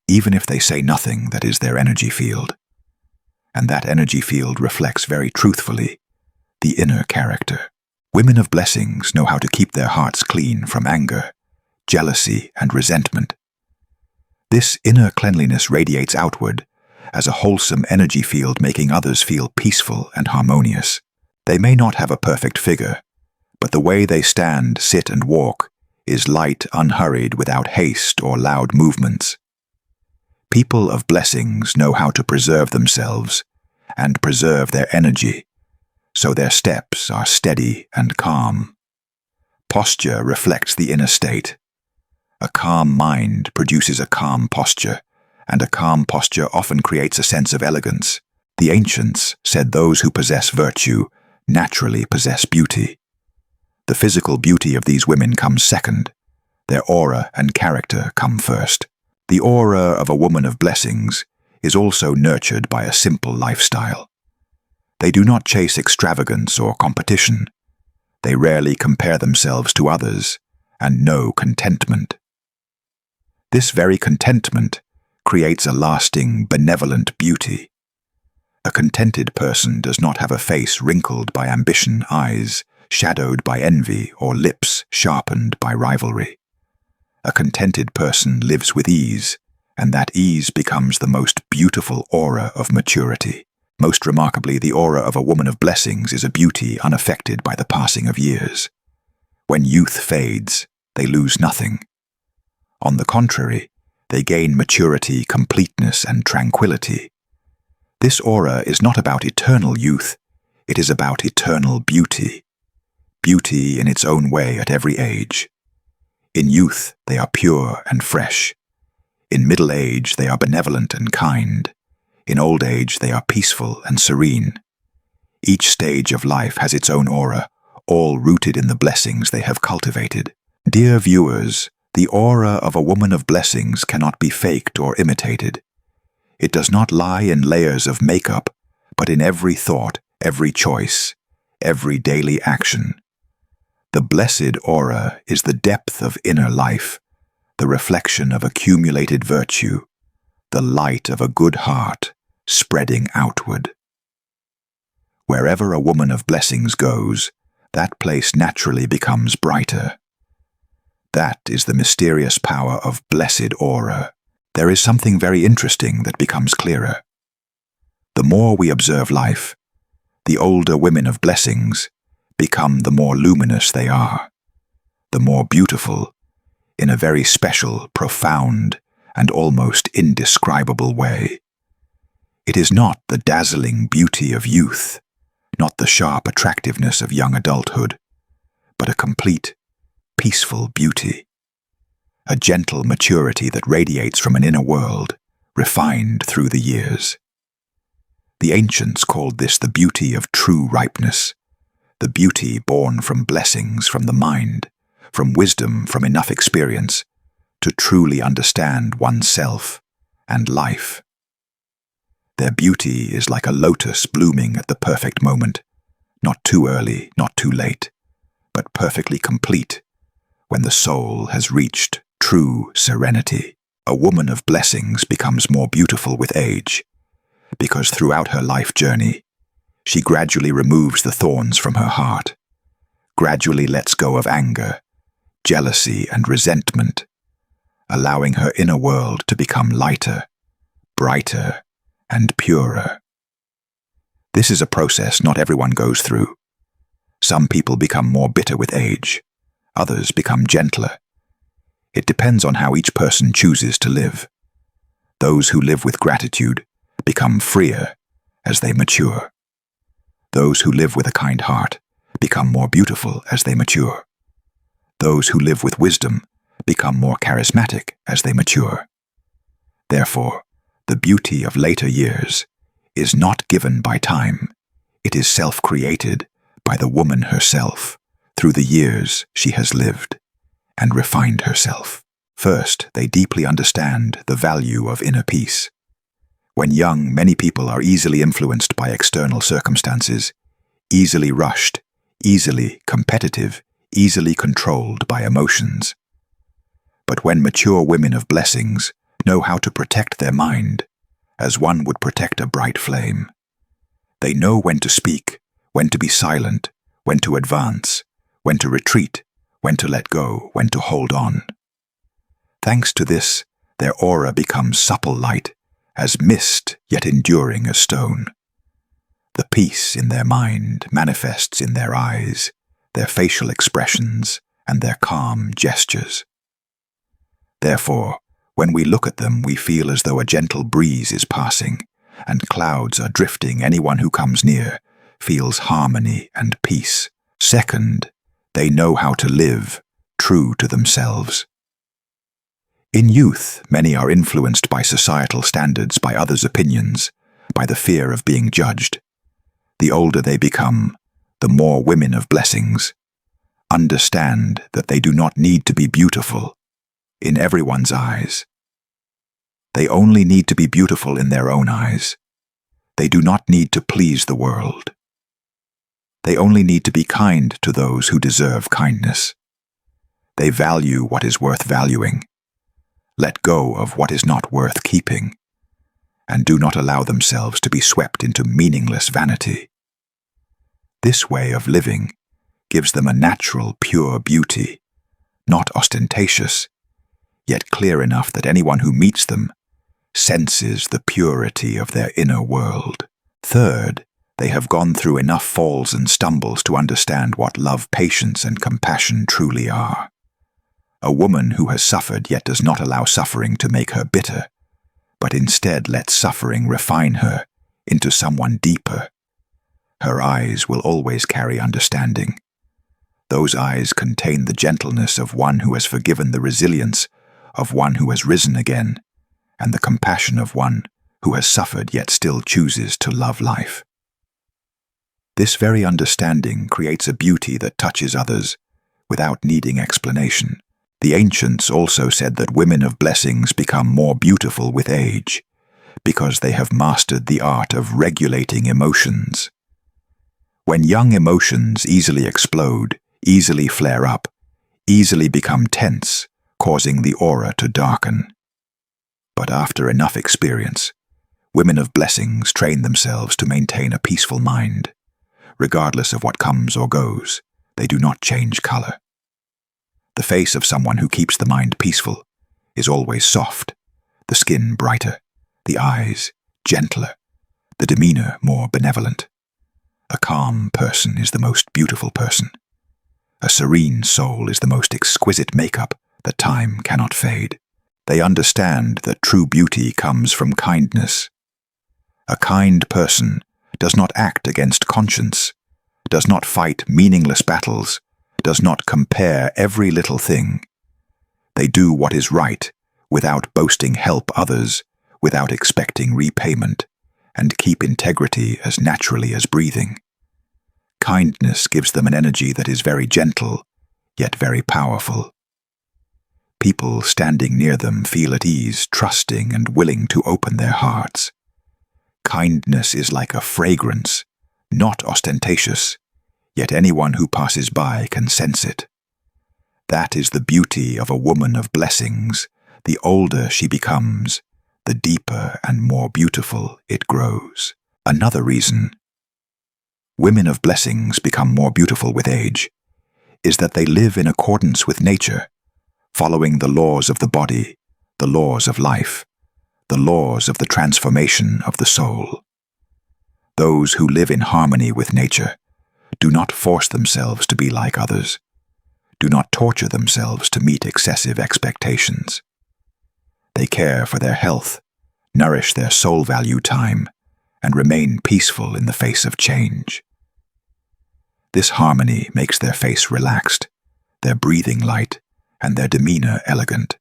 even if they say nothing. That is their energy field. And that energy field reflects very truthfully the inner character. Women of blessings know how to keep their hearts clean from anger, jealousy, and resentment. This inner cleanliness radiates outward as a wholesome energy field, making others feel peaceful and harmonious. They may not have a perfect figure, but the way they stand, sit, and walk is light, unhurried, without haste or loud movements. People of blessings know how to preserve themselves and preserve their energy, so their steps are steady and calm. Posture reflects the inner state. A calm mind produces a calm posture, and a calm posture often creates a sense of elegance. The ancients said those who possess virtue naturally possess beauty. The physical beauty of these women comes second. Their aura and character come first. The aura of a woman of blessings is also nurtured by a simple lifestyle. They do not chase extravagance or competition. They rarely compare themselves to others and know contentment. This very contentment creates a lasting, benevolent beauty. A contented person does not have a face wrinkled by ambition, eyes shadowed by envy, or lips sharpened by rivalry. A contented person lives with ease, and that ease becomes the most beautiful aura of maturity. Most remarkably, the aura of a woman of blessings is a beauty unaffected by the passing of years. When youth fades, they lose nothing. On the contrary, they gain maturity, completeness, and tranquility. This aura is not about eternal youth, it is about eternal beauty. Beauty in its own way at every age. In youth, they are pure and fresh. In middle age, they are benevolent and kind. In old age, they are peaceful and serene. Each stage of life has its own aura, all rooted in the blessings they have cultivated. Dear viewers, the aura of a woman of blessings cannot be faked or imitated. It does not lie in layers of makeup, but in every thought, every choice, every daily action. The blessed aura is the depth of inner life, the reflection of accumulated virtue, the light of a good heart spreading outward. Wherever a woman of blessings goes, that place naturally becomes brighter. That is the mysterious power of blessed aura. There is something very interesting that becomes clearer. The more we observe life, the older women of blessings become the more luminous they are, the more beautiful, in a very special, profound, and almost indescribable way. It is not the dazzling beauty of youth, not the sharp attractiveness of young adulthood, but a complete, peaceful beauty. A gentle maturity that radiates from an inner world, refined through the years. The ancients called this the beauty of true ripeness, the beauty born from blessings from the mind, from wisdom, from enough experience, to truly understand oneself and life. Their beauty is like a lotus blooming at the perfect moment, not too early, not too late, but perfectly complete when the soul has reached true serenity. A woman of blessings becomes more beautiful with age, because throughout her life journey, she gradually removes the thorns from her heart, gradually lets go of anger, jealousy, and resentment, allowing her inner world to become lighter, brighter, and purer. This is a process not everyone goes through. Some people become more bitter with age, others become gentler. It depends on how each person chooses to live. Those who live with gratitude become freer as they mature. Those who live with a kind heart become more beautiful as they mature. Those who live with wisdom become more charismatic as they mature. Therefore, the beauty of later years is not given by time. It is self-created by the woman herself through the years she has lived and refined herself. First, they deeply understand the value of inner peace. When young, many people are easily influenced by external circumstances, easily rushed, easily competitive, easily controlled by emotions. But when mature women of blessings know how to protect their mind, as one would protect a bright flame, they know when to speak, when to be silent, when to advance, when to retreat, when to let go, when to hold on. Thanks to this, their aura becomes supple light, as mist yet enduring as stone. The peace in their mind manifests in their eyes, their facial expressions, and their calm gestures. Therefore, when we look at them, we feel as though a gentle breeze is passing, and clouds are drifting. Anyone who comes near feels harmony and peace. Second, they know how to live, true to themselves. In youth, many are influenced by societal standards, by others' opinions, by the fear of being judged. The older they become, the more women of blessings understand that they do not need to be beautiful in everyone's eyes. They only need to be beautiful in their own eyes. They do not need to please the world. They only need to be kind to those who deserve kindness. They value what is worth valuing, let go of what is not worth keeping, and do not allow themselves to be swept into meaningless vanity. This way of living gives them a natural, pure beauty, not ostentatious, yet clear enough that anyone who meets them senses the purity of their inner world. Third, they have gone through enough falls and stumbles to understand what love, patience, and compassion truly are. A woman who has suffered yet does not allow suffering to make her bitter, but instead lets suffering refine her into someone deeper. Her eyes will always carry understanding. Those eyes contain the gentleness of one who has forgiven, the resilience of one who has risen again, and the compassion of one who has suffered yet still chooses to love life. This very understanding creates a beauty that touches others without needing explanation. The ancients also said that women of blessings become more beautiful with age because they have mastered the art of regulating emotions. When young emotions easily explode, easily flare up, easily become tense, causing the aura to darken. But after enough experience, women of blessings train themselves to maintain a peaceful mind. Regardless of what comes or goes, they do not change color. The face of someone who keeps the mind peaceful is always soft, the skin brighter, the eyes gentler, the demeanor more benevolent. A calm person is the most beautiful person. A serene soul is the most exquisite makeup that time cannot fade. They understand that true beauty comes from kindness. A kind person does not act against conscience, does not fight meaningless battles, does not compare every little thing. They do what is right without boasting, help others without expecting repayment, and keep integrity as naturally as breathing. Kindness gives them an energy that is very gentle, yet very powerful. People standing near them feel at ease, trusting and willing to open their hearts. Kindness is like a fragrance, not ostentatious, yet anyone who passes by can sense it. That is the beauty of a woman of blessings. The older she becomes, the deeper and more beautiful it grows. Another reason women of blessings become more beautiful with age is that they live in accordance with nature, following the laws of the body, the laws of life, the laws of the transformation of the soul. Those who live in harmony with nature do not force themselves to be like others, do not torture themselves to meet excessive expectations. They care for their health, nourish their soul, value time, and remain peaceful in the face of change. This harmony makes their face relaxed, their breathing light, and their demeanor elegant.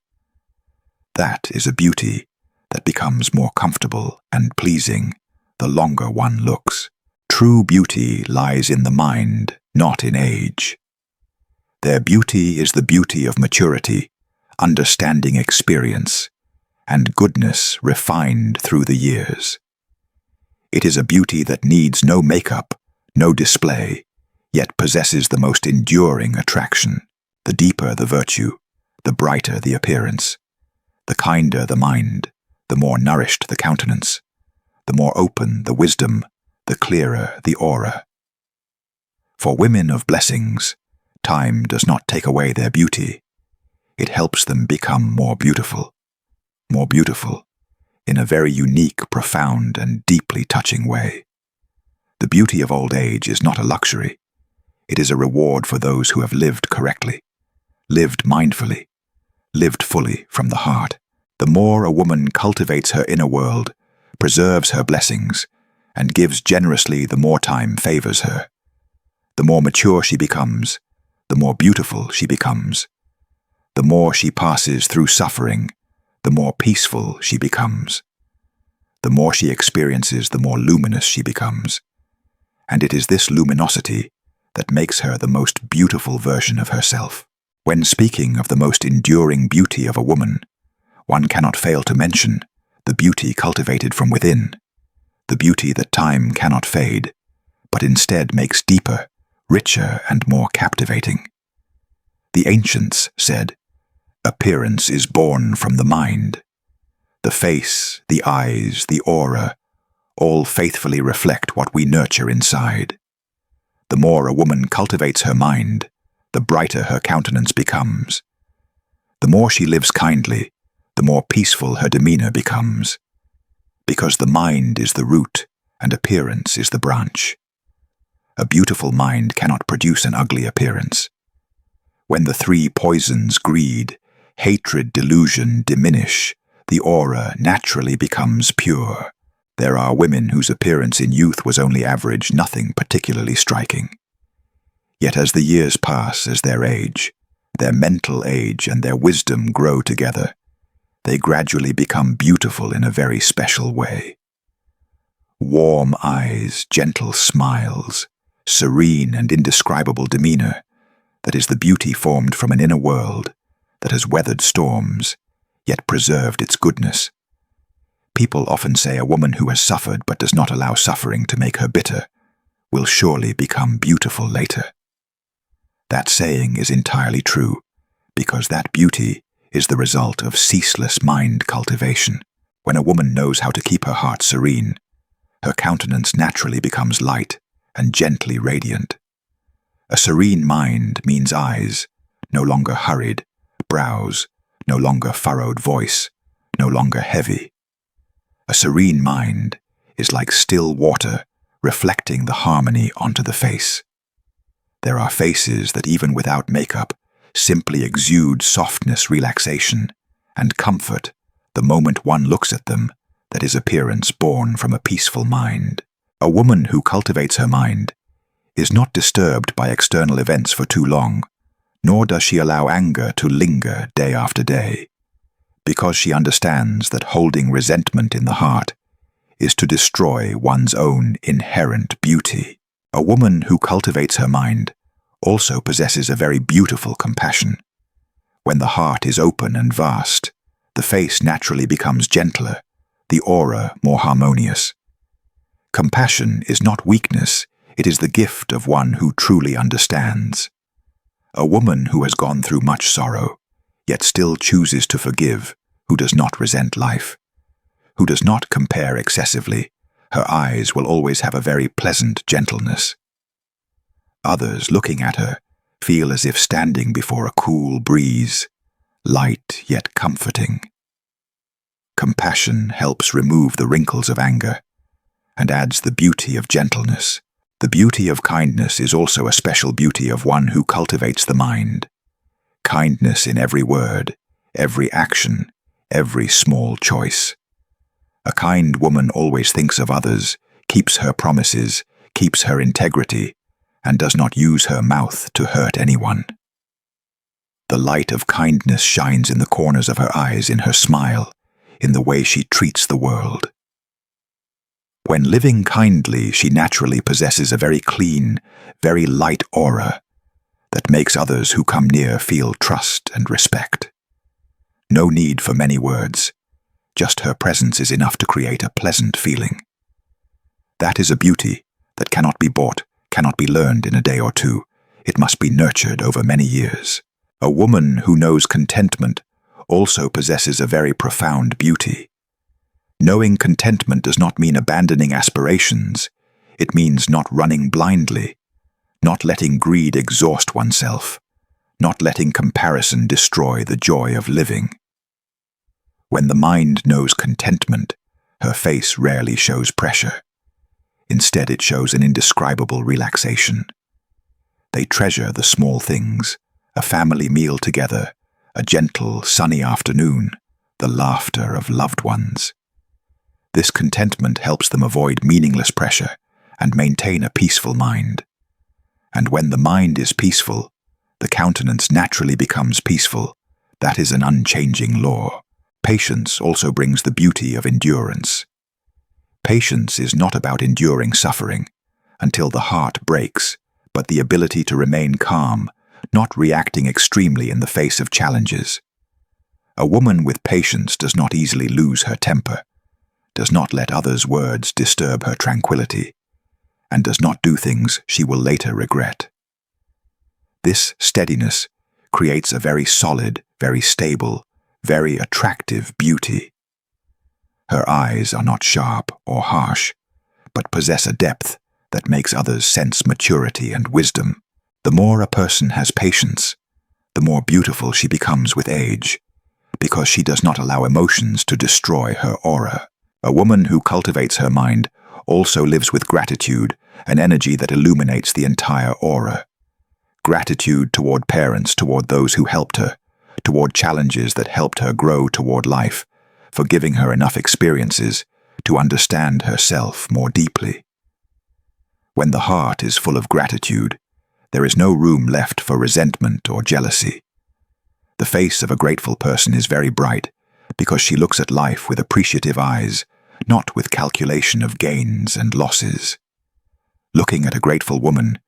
That is a beauty that becomes more comfortable and pleasing the longer one looks. True beauty lies in the mind, not in age. Their beauty is the beauty of maturity, understanding, experience, and goodness refined through the years. It is a beauty that needs no makeup, no display, yet possesses the most enduring attraction. The deeper the virtue, the brighter the appearance, the kinder the mind, the more nourished the countenance, the more open the wisdom, the clearer the aura. For women of blessings, time does not take away their beauty. It helps them become more beautiful in a very unique, profound, and deeply touching way. The beauty of old age is not a luxury. It is a reward for those who have lived correctly. lived mindfully, lived fully from the heart. The more a woman cultivates her inner world, preserves her blessings, and gives generously, the more time favors her. The more mature she becomes, the more beautiful she becomes. The more she passes through suffering, the more peaceful she becomes. The more she experiences, the more luminous she becomes. And it is this luminosity that makes her the most beautiful version of herself. When speaking of the most enduring beauty of a woman, one cannot fail to mention the beauty cultivated from within, the beauty that time cannot fade, but instead makes deeper, richer, and more captivating. The ancients said, "Appearance is born from the mind." The face, the eyes, the aura, all faithfully reflect what we nurture inside. The more a woman cultivates her mind, the brighter her countenance becomes. The more she lives kindly, the more peaceful her demeanor becomes. Because the mind is the root and appearance is the branch. A beautiful mind cannot produce an ugly appearance. When the three poisons, greed, hatred, delusion, diminish, the aura naturally becomes pure. There are women whose appearance in youth was only average, nothing particularly striking. Yet as the years pass, as their age, their mental age, and their wisdom grow together, they gradually become beautiful in a very special way. Warm eyes, gentle smiles, serene and indescribable demeanor, that is the beauty formed from an inner world that has weathered storms, yet preserved its goodness. People often say a woman who has suffered but does not allow suffering to make her bitter will surely become beautiful later. That saying is entirely true, because that beauty is the result of ceaseless mind cultivation. When a woman knows how to keep her heart serene, her countenance naturally becomes light and gently radiant. A serene mind means eyes, no longer hurried, brows, no longer furrowed, voice, no longer heavy. A serene mind is like still water reflecting the harmony onto the face. There are faces that even without makeup simply exude softness, relaxation, and comfort the moment one looks at them, that is appearance born from a peaceful mind. A woman who cultivates her mind is not disturbed by external events for too long, nor does she allow anger to linger day after day, because she understands that holding resentment in the heart is to destroy one's own inherent beauty. A woman who cultivates her mind also possesses a very beautiful compassion. When the heart is open and vast, the face naturally becomes gentler, the aura more harmonious. Compassion is not weakness, it is the gift of one who truly understands. A woman who has gone through much sorrow, yet still chooses to forgive, who does not resent life, who does not compare excessively, her eyes will always have a very pleasant gentleness. Others, looking at her, feel as if standing before a cool breeze, light yet comforting. Compassion helps remove the wrinkles of anger and adds the beauty of gentleness. The beauty of kindness is also a special beauty of one who cultivates the mind. Kindness in every word, every action, every small choice. A kind woman always thinks of others, keeps her promises, keeps her integrity, and does not use her mouth to hurt anyone. The light of kindness shines in the corners of her eyes, in her smile, in the way she treats the world. When living kindly, she naturally possesses a very clean, very light aura that makes others who come near feel trust and respect. No need for many words, just her presence is enough to create a pleasant feeling. That is a beauty that cannot be bought, cannot be learned in a day or two. It must be nurtured over many years. A woman who knows contentment also possesses a very profound beauty. Knowing contentment does not mean abandoning aspirations. It means not running blindly, not letting greed exhaust oneself, not letting comparison destroy the joy of living. When the mind knows contentment, her face rarely shows pressure. Instead, it shows an indescribable relaxation. They treasure the small things, a family meal together, a gentle, sunny afternoon, the laughter of loved ones. This contentment helps them avoid meaningless pressure and maintain a peaceful mind. And when the mind is peaceful, the countenance naturally becomes peaceful. That is an unchanging law. Patience also brings the beauty of endurance. Patience is not about enduring suffering until the heart breaks, but the ability to remain calm, not reacting extremely in the face of challenges. A woman with patience does not easily lose her temper, does not let others' words disturb her tranquility, and does not do things she will later regret. This steadiness creates a very solid, very stable, very attractive beauty. Her eyes are not sharp or harsh, but possess a depth that makes others sense maturity and wisdom. The more a person has patience, the more beautiful she becomes with age, because she does not allow emotions to destroy her aura. A woman who cultivates her mind also lives with gratitude, an energy that illuminates the entire aura. Gratitude toward parents, toward those who helped her, toward challenges that helped her grow toward life, for giving her enough experiences to understand herself more deeply. When the heart is full of gratitude, there is no room left for resentment or jealousy. The face of a grateful person is very bright because she looks at life with appreciative eyes, not with calculation of gains and losses. Looking at a grateful woman,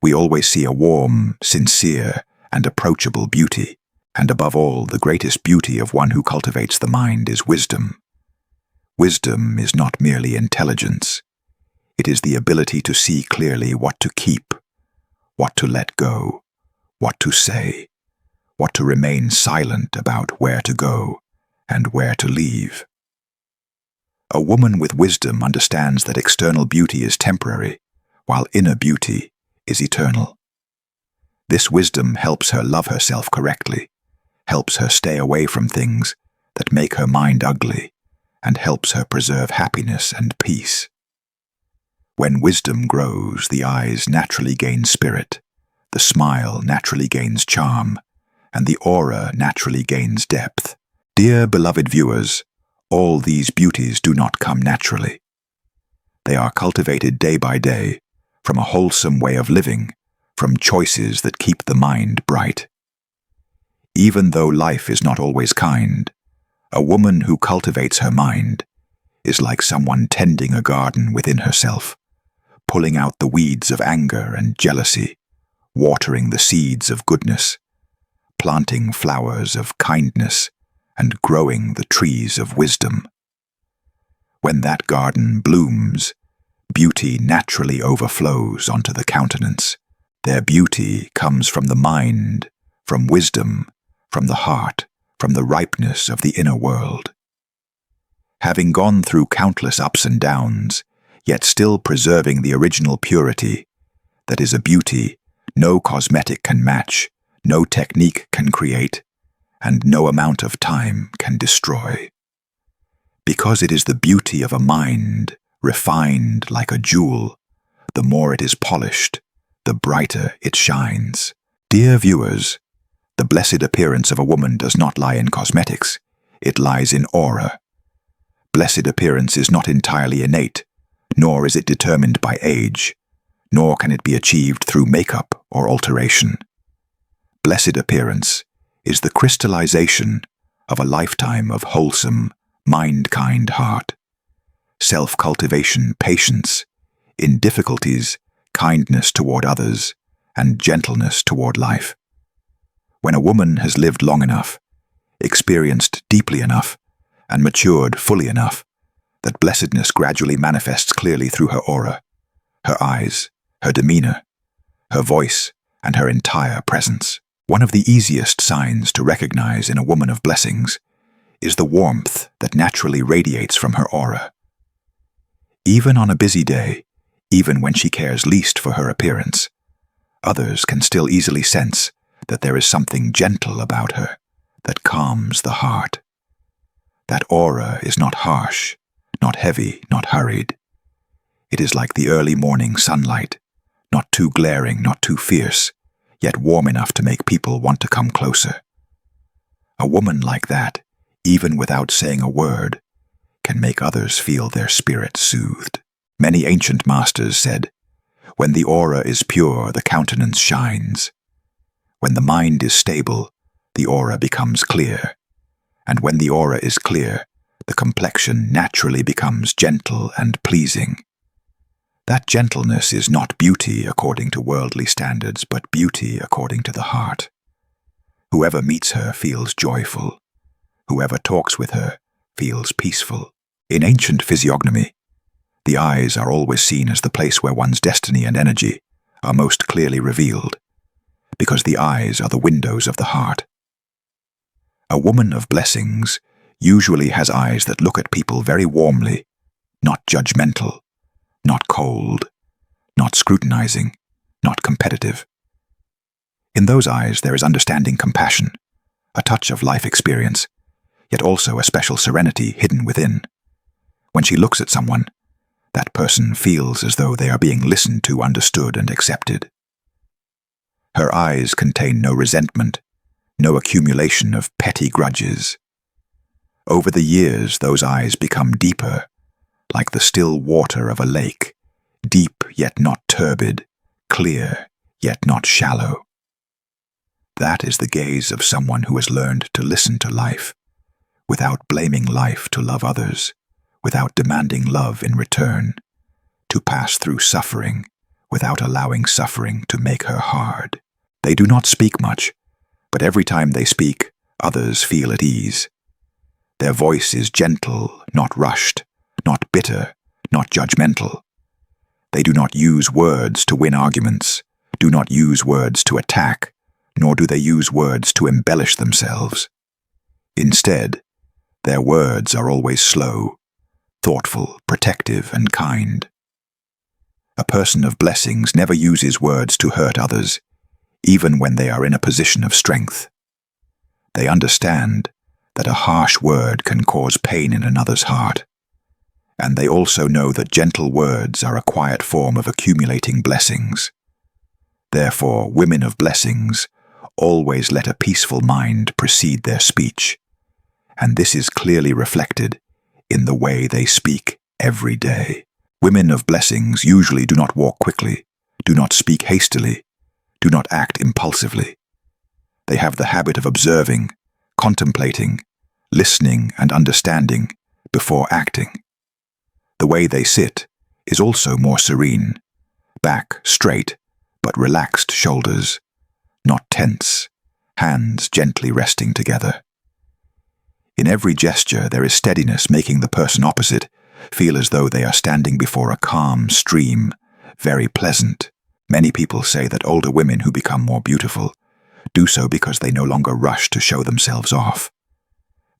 we always see a warm, sincere, and approachable beauty. And above all, the greatest beauty of one who cultivates the mind is wisdom. Wisdom is not merely intelligence. It is the ability to see clearly what to keep, what to let go, what to say, what to remain silent about where to go and where to leave. A woman with wisdom understands that external beauty is temporary, while inner beauty is eternal. This wisdom helps her love herself correctly, helps her stay away from things that make her mind ugly, and helps her preserve happiness and peace. When wisdom grows, the eyes naturally gain spirit, the smile naturally gains charm, and the aura naturally gains depth. Dear beloved viewers, all these beauties do not come naturally. They are cultivated day by day, from a wholesome way of living, from choices that keep the mind bright. Even though life is not always kind, a woman who cultivates her mind is like someone tending a garden within herself, pulling out the weeds of anger and jealousy, watering the seeds of goodness, planting flowers of kindness, and growing the trees of wisdom. When that garden blooms, beauty naturally overflows onto the countenance. Their beauty comes from the mind, from wisdom, from the heart, from the ripeness of the inner world. Having gone through countless ups and downs, yet still preserving the original purity, that is a beauty no cosmetic can match, no technique can create, and no amount of time can destroy. Because it is the beauty of a mind, refined like a jewel, the more it is polished, the brighter it shines. Dear viewers, the blessed appearance of a woman does not lie in cosmetics, it lies in aura. Blessed appearance is not entirely innate, nor is it determined by age, nor can it be achieved through makeup or alteration. Blessed appearance is the crystallization of a lifetime of wholesome, mind-kind heart, self-cultivation, patience, in difficulties, kindness toward others, and gentleness toward life. When a woman has lived long enough, experienced deeply enough, and matured fully enough, that blessedness gradually manifests clearly through her aura, her eyes, her demeanor, her voice, and her entire presence. One of the easiest signs to recognize in a woman of blessings is the warmth that naturally radiates from her aura. Even on a busy day, even when she cares least for her appearance, others can still easily sense that there is something gentle about her that calms the heart. That aura is not harsh, not heavy, not hurried. It is like the early morning sunlight, not too glaring, not too fierce, yet warm enough to make people want to come closer. A woman like that, even without saying a word, can make others feel their spirit soothed. Many ancient masters said, "When the aura is pure, the countenance shines. When the mind is stable, the aura becomes clear. And when the aura is clear, the complexion naturally becomes gentle and pleasing." That gentleness is not beauty according to worldly standards, but beauty according to the heart. Whoever meets her feels joyful. Whoever talks with her feels peaceful. In ancient physiognomy, the eyes are always seen as the place where one's destiny and energy are most clearly revealed, because the eyes are the windows of the heart. A woman of blessings usually has eyes that look at people very warmly, not judgmental, not cold, not scrutinizing, not competitive. In those eyes there is understanding, compassion, a touch of life experience, yet also a special serenity hidden within. When she looks at someone, that person feels as though they are being listened to, understood, and accepted. Her eyes contain no resentment, no accumulation of petty grudges. Over the years, those eyes become deeper, like the still water of a lake, deep yet not turbid, clear yet not shallow. That is the gaze of someone who has learned to listen to life, without blaming life, to love others, without demanding love in return, to pass through suffering without allowing suffering to make her hard. They do not speak much, but every time they speak, others feel at ease. Their voice is gentle, not rushed, not bitter, not judgmental. They do not use words to win arguments, do not use words to attack, nor do they use words to embellish themselves. Instead, their words are always slow, thoughtful, protective, and kind. A person of blessings never uses words to hurt others, even when they are in a position of strength. They understand that a harsh word can cause pain in another's heart, and they also know that gentle words are a quiet form of accumulating blessings. Therefore, women of blessings always let a peaceful mind precede their speech, and this is clearly reflected in the way they speak every day. Women of blessings usually do not walk quickly, do not speak hastily, do not act impulsively. They have the habit of observing, contemplating, listening, and understanding before acting. The way they sit is also more serene, back straight, but relaxed shoulders, not tense, hands gently resting together. In every gesture there is steadiness, making the person opposite feel as though they are standing before a calm stream, very pleasant. Many people say that older women who become more beautiful do so because they no longer rush to show themselves off.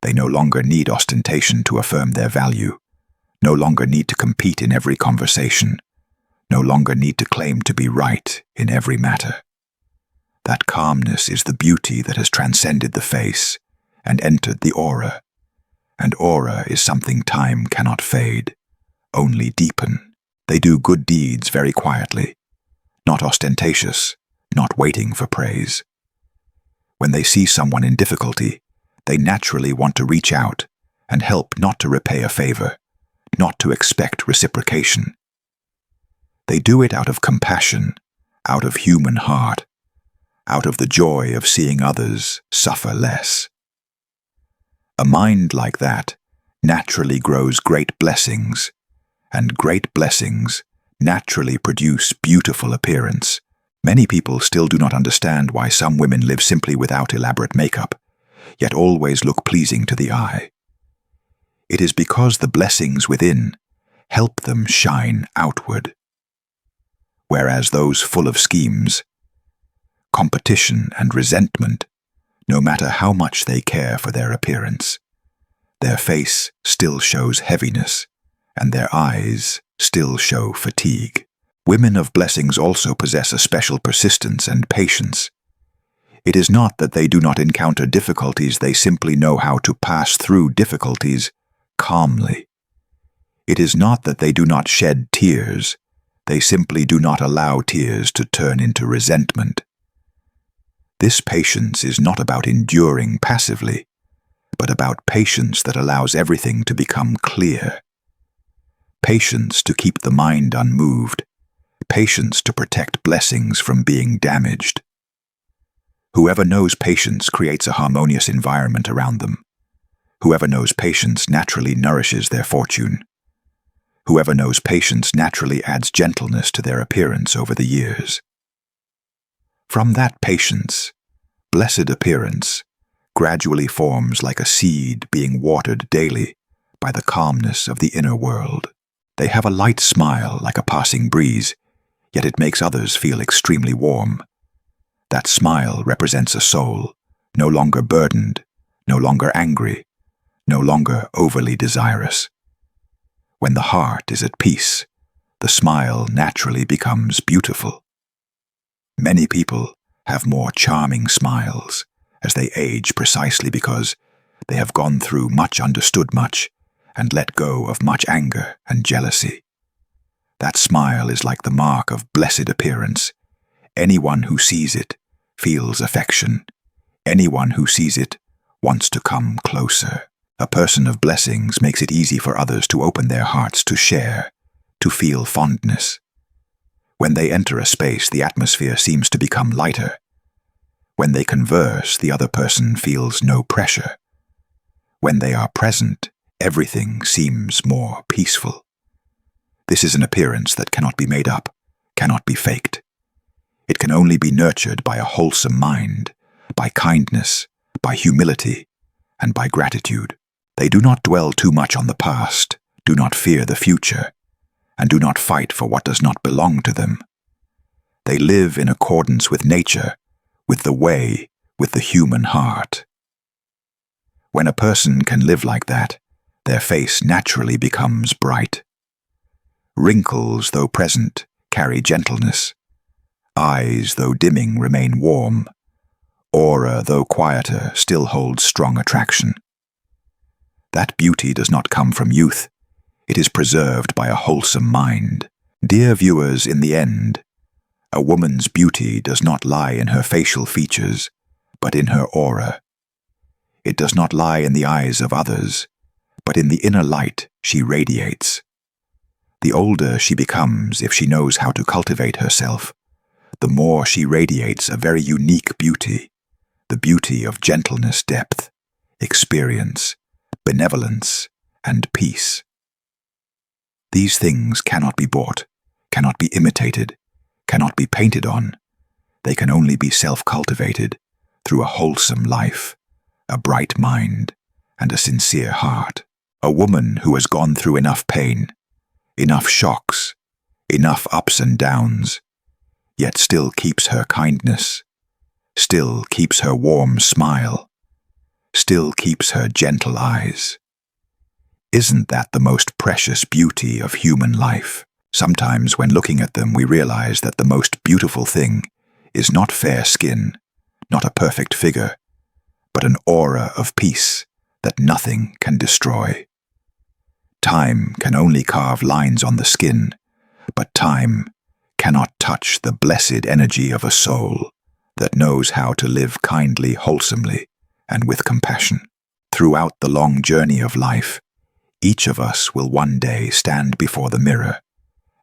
They no longer need ostentation to affirm their value, no longer need to compete in every conversation, no longer need to claim to be right in every matter. That calmness is the beauty that has transcended the face and entered the aura, and aura is something time cannot fade, only deepen. They do good deeds very quietly, not ostentatious, not waiting for praise. When they see someone in difficulty, they naturally want to reach out and help, not to repay a favor, not to expect reciprocation. They do it out of compassion, out of human heart, out of the joy of seeing others suffer less. A mind like that naturally grows great blessings, and great blessings naturally produce beautiful appearance. Many people still do not understand why some women live simply without elaborate makeup, yet always look pleasing to the eye. It is because the blessings within help them shine outward. Whereas those full of schemes, competition, and resentment, no matter how much they care for their appearance, their face still shows heaviness, and their eyes still show fatigue. Women of blessings also possess a special persistence and patience. It is not that they do not encounter difficulties, they simply know how to pass through difficulties calmly. It is not that they do not shed tears, they simply do not allow tears to turn into resentment. This patience is not about enduring passively, but about patience that allows everything to become clear. Patience to keep the mind unmoved. Patience to protect blessings from being damaged. Whoever knows patience creates a harmonious environment around them. Whoever knows patience naturally nourishes their fortune. Whoever knows patience naturally adds gentleness to their appearance over the years. From that patience, blessed appearance gradually forms like a seed being watered daily by the calmness of the inner world. They have a light smile like a passing breeze, yet it makes others feel extremely warm. That smile represents a soul, no longer burdened, no longer angry, no longer overly desirous. When the heart is at peace, the smile naturally becomes beautiful. Many people have more charming smiles as they age precisely because they have gone through much, understood much, and let go of much anger and jealousy. That smile is like the mark of blessed appearance. Anyone who sees it feels affection. Anyone who sees it wants to come closer. A person of blessings makes it easy for others to open their hearts to share, to feel fondness. When they enter a space, the atmosphere seems to become lighter. When they converse, the other person feels no pressure. When they are present, everything seems more peaceful. This is an appearance that cannot be made up, cannot be faked. It can only be nurtured by a wholesome mind, by kindness, by humility, and by gratitude. They do not dwell too much on the past, do not fear the future, and do not fight for what does not belong to them. They live in accordance with nature, with the way, with the human heart. When a person can live like that, their face naturally becomes bright. Wrinkles, though present, carry gentleness. Eyes, though dimming, remain warm. Aura, though quieter, still holds strong attraction. That beauty does not come from youth. It is preserved by a wholesome mind. Dear viewers, in the end, a woman's beauty does not lie in her facial features, but in her aura. It does not lie in the eyes of others, but in the inner light she radiates. The older she becomes, if she knows how to cultivate herself, the more she radiates a very unique beauty, the beauty of gentleness, depth, experience, benevolence, and peace. These things cannot be bought, cannot be imitated, cannot be painted on. They can only be self-cultivated through a wholesome life, a bright mind, and a sincere heart. A woman who has gone through enough pain, enough shocks, enough ups and downs, yet still keeps her kindness, still keeps her warm smile, still keeps her gentle eyes. Isn't that the most precious beauty of human life? Sometimes when looking at them we realize that the most beautiful thing is not fair skin, not a perfect figure, but an aura of peace that nothing can destroy. Time can only carve lines on the skin, but time cannot touch the blessed energy of a soul that knows how to live kindly, wholesomely, and with compassion. Throughout the long journey of life, each of us will one day stand before the mirror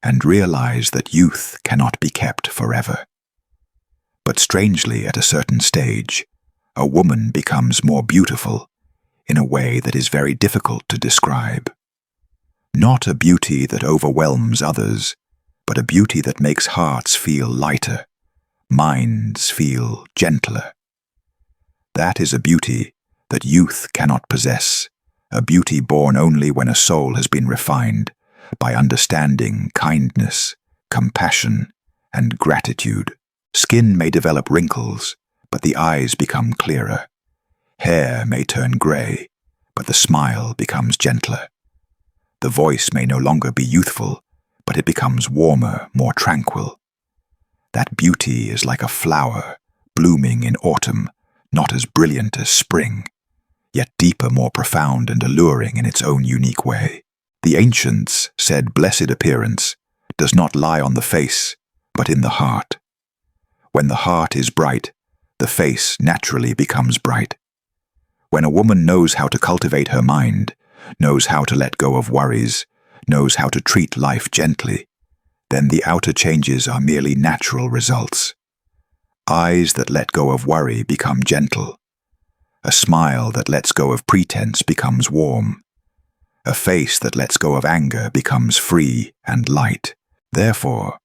and realize that youth cannot be kept forever. But strangely, at a certain stage, a woman becomes more beautiful in a way that is very difficult to describe. Not a beauty that overwhelms others, but a beauty that makes hearts feel lighter, minds feel gentler. That is a beauty that youth cannot possess, a beauty born only when a soul has been refined by understanding, kindness, compassion, and gratitude. Skin may develop wrinkles, but the eyes become clearer. Hair may turn gray, but the smile becomes gentler. The voice may no longer be youthful, but it becomes warmer, more tranquil. That beauty is like a flower blooming in autumn, not as brilliant as spring, yet deeper, more profound and alluring in its own unique way. The ancients said blessed appearance does not lie on the face, but in the heart. When the heart is bright, the face naturally becomes bright. When a woman knows how to cultivate her mind, knows how to let go of worries, knows how to treat life gently, then the outer changes are merely natural results. Eyes that let go of worry become gentle. A smile that lets go of pretense becomes warm. A face that lets go of anger becomes free and light. Therefore,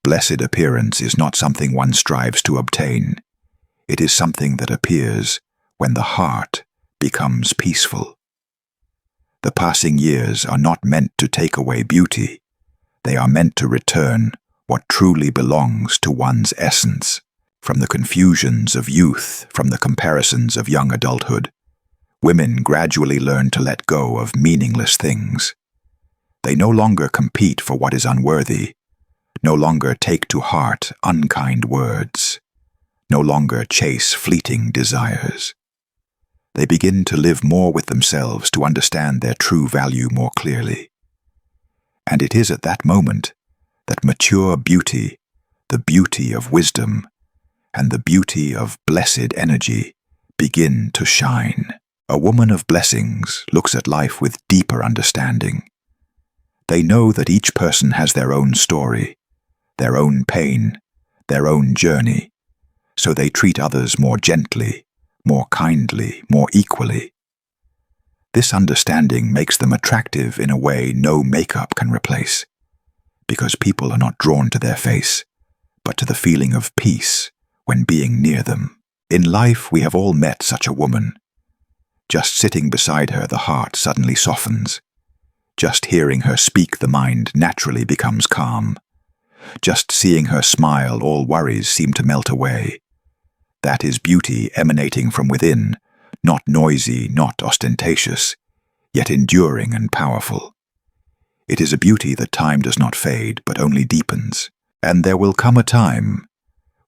blessed appearance is not something one strives to obtain. It is something that appears when the heart becomes peaceful. The passing years are not meant to take away beauty. They are meant to return what truly belongs to one's essence. From the confusions of youth, from the comparisons of young adulthood, women gradually learn to let go of meaningless things. They no longer compete for what is unworthy, no longer take to heart unkind words, no longer chase fleeting desires. They begin to live more with themselves, to understand their true value more clearly. And it is at that moment that mature beauty, the beauty of wisdom, and the beauty of blessed energy begin to shine. A woman of blessings looks at life with deeper understanding. They know that each person has their own story, their own pain, their own journey, so they treat others more gently, more kindly, more equally. This understanding makes them attractive in a way no makeup can replace, because people are not drawn to their face, but to the feeling of peace when being near them. In life, we have all met such a woman. Just sitting beside her, the heart suddenly softens. Just hearing her speak, the mind naturally becomes calm. Just seeing her smile, all worries seem to melt away. That is beauty emanating from within, not noisy, not ostentatious, yet enduring and powerful. It is a beauty that time does not fade, but only deepens. And there will come a time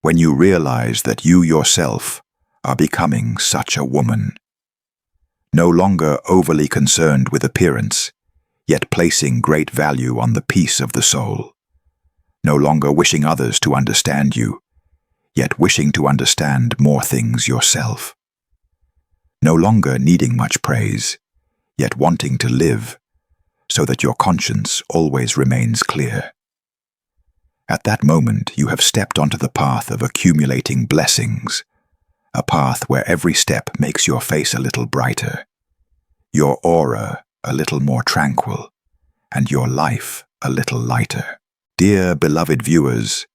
when you realize that you yourself are becoming such a woman. No longer overly concerned with appearance, yet placing great value on the peace of the soul. No longer wishing others to understand you, yet wishing to understand more things yourself. No longer needing much praise, yet wanting to live, so that your conscience always remains clear. At that moment, you have stepped onto the path of accumulating blessings, a path where every step makes your face a little brighter, your aura a little more tranquil, and your life a little lighter. Dear beloved viewers,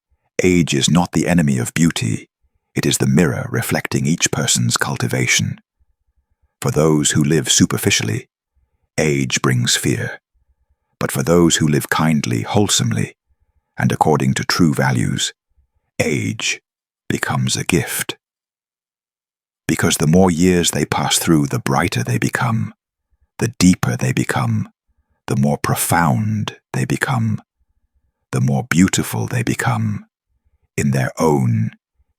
age is not the enemy of beauty. It is the mirror reflecting each person's cultivation. For those who live superficially, age brings fear. But for those who live kindly, wholesomely, and according to true values, age becomes a gift. Because the more years they pass through, the brighter they become, the deeper they become, the more profound they become, the more beautiful they become, in their own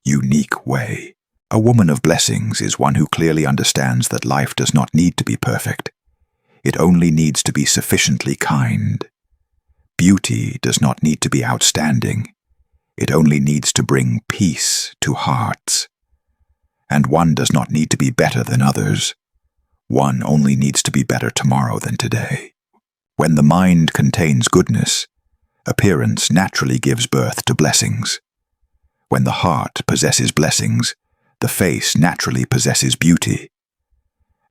unique way. A woman of blessings is one who clearly understands that life does not need to be perfect. It only needs to be sufficiently kind. Beauty does not need to be outstanding. It only needs to bring peace to hearts. And one does not need to be better than others. One only needs to be better tomorrow than today. When the mind contains goodness, appearance naturally gives birth to blessings. When the heart possesses blessings, the face naturally possesses beauty.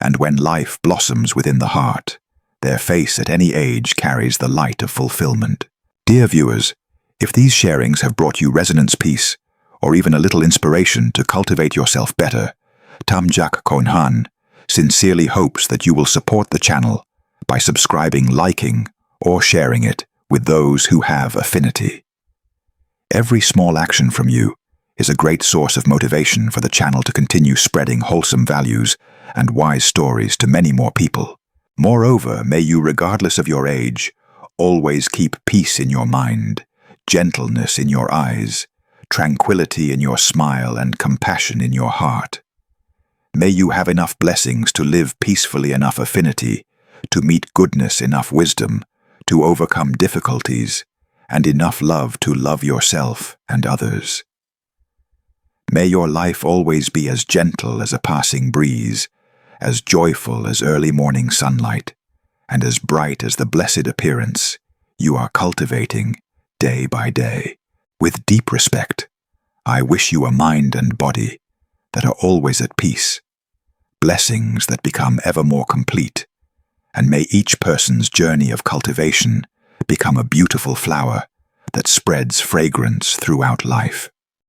And when life blossoms within the heart, their face at any age carries the light of fulfillment. Dear viewers, if these sharings have brought you resonance, peace, or even a little inspiration to cultivate yourself better, Tamjak Konhan sincerely hopes that you will support the channel by subscribing, liking, or sharing it with those who have affinity. Every small action from you is a great source of motivation for the channel to continue spreading wholesome values and wise stories to many more people. Moreover, may you, regardless of your age, always keep peace in your mind, gentleness in your eyes, tranquility in your smile, and compassion in your heart. May you have enough blessings to live peacefully, enough affinity, to meet goodness, enough wisdom, to overcome difficulties, and enough love to love yourself and others. May your life always be as gentle as a passing breeze, as joyful as early morning sunlight, and as bright as the blessed appearance you are cultivating day by day. With deep respect, I wish you a mind and body that are always at peace, blessings that become ever more complete, and may each person's journey of cultivation become a beautiful flower that spreads fragrance throughout life.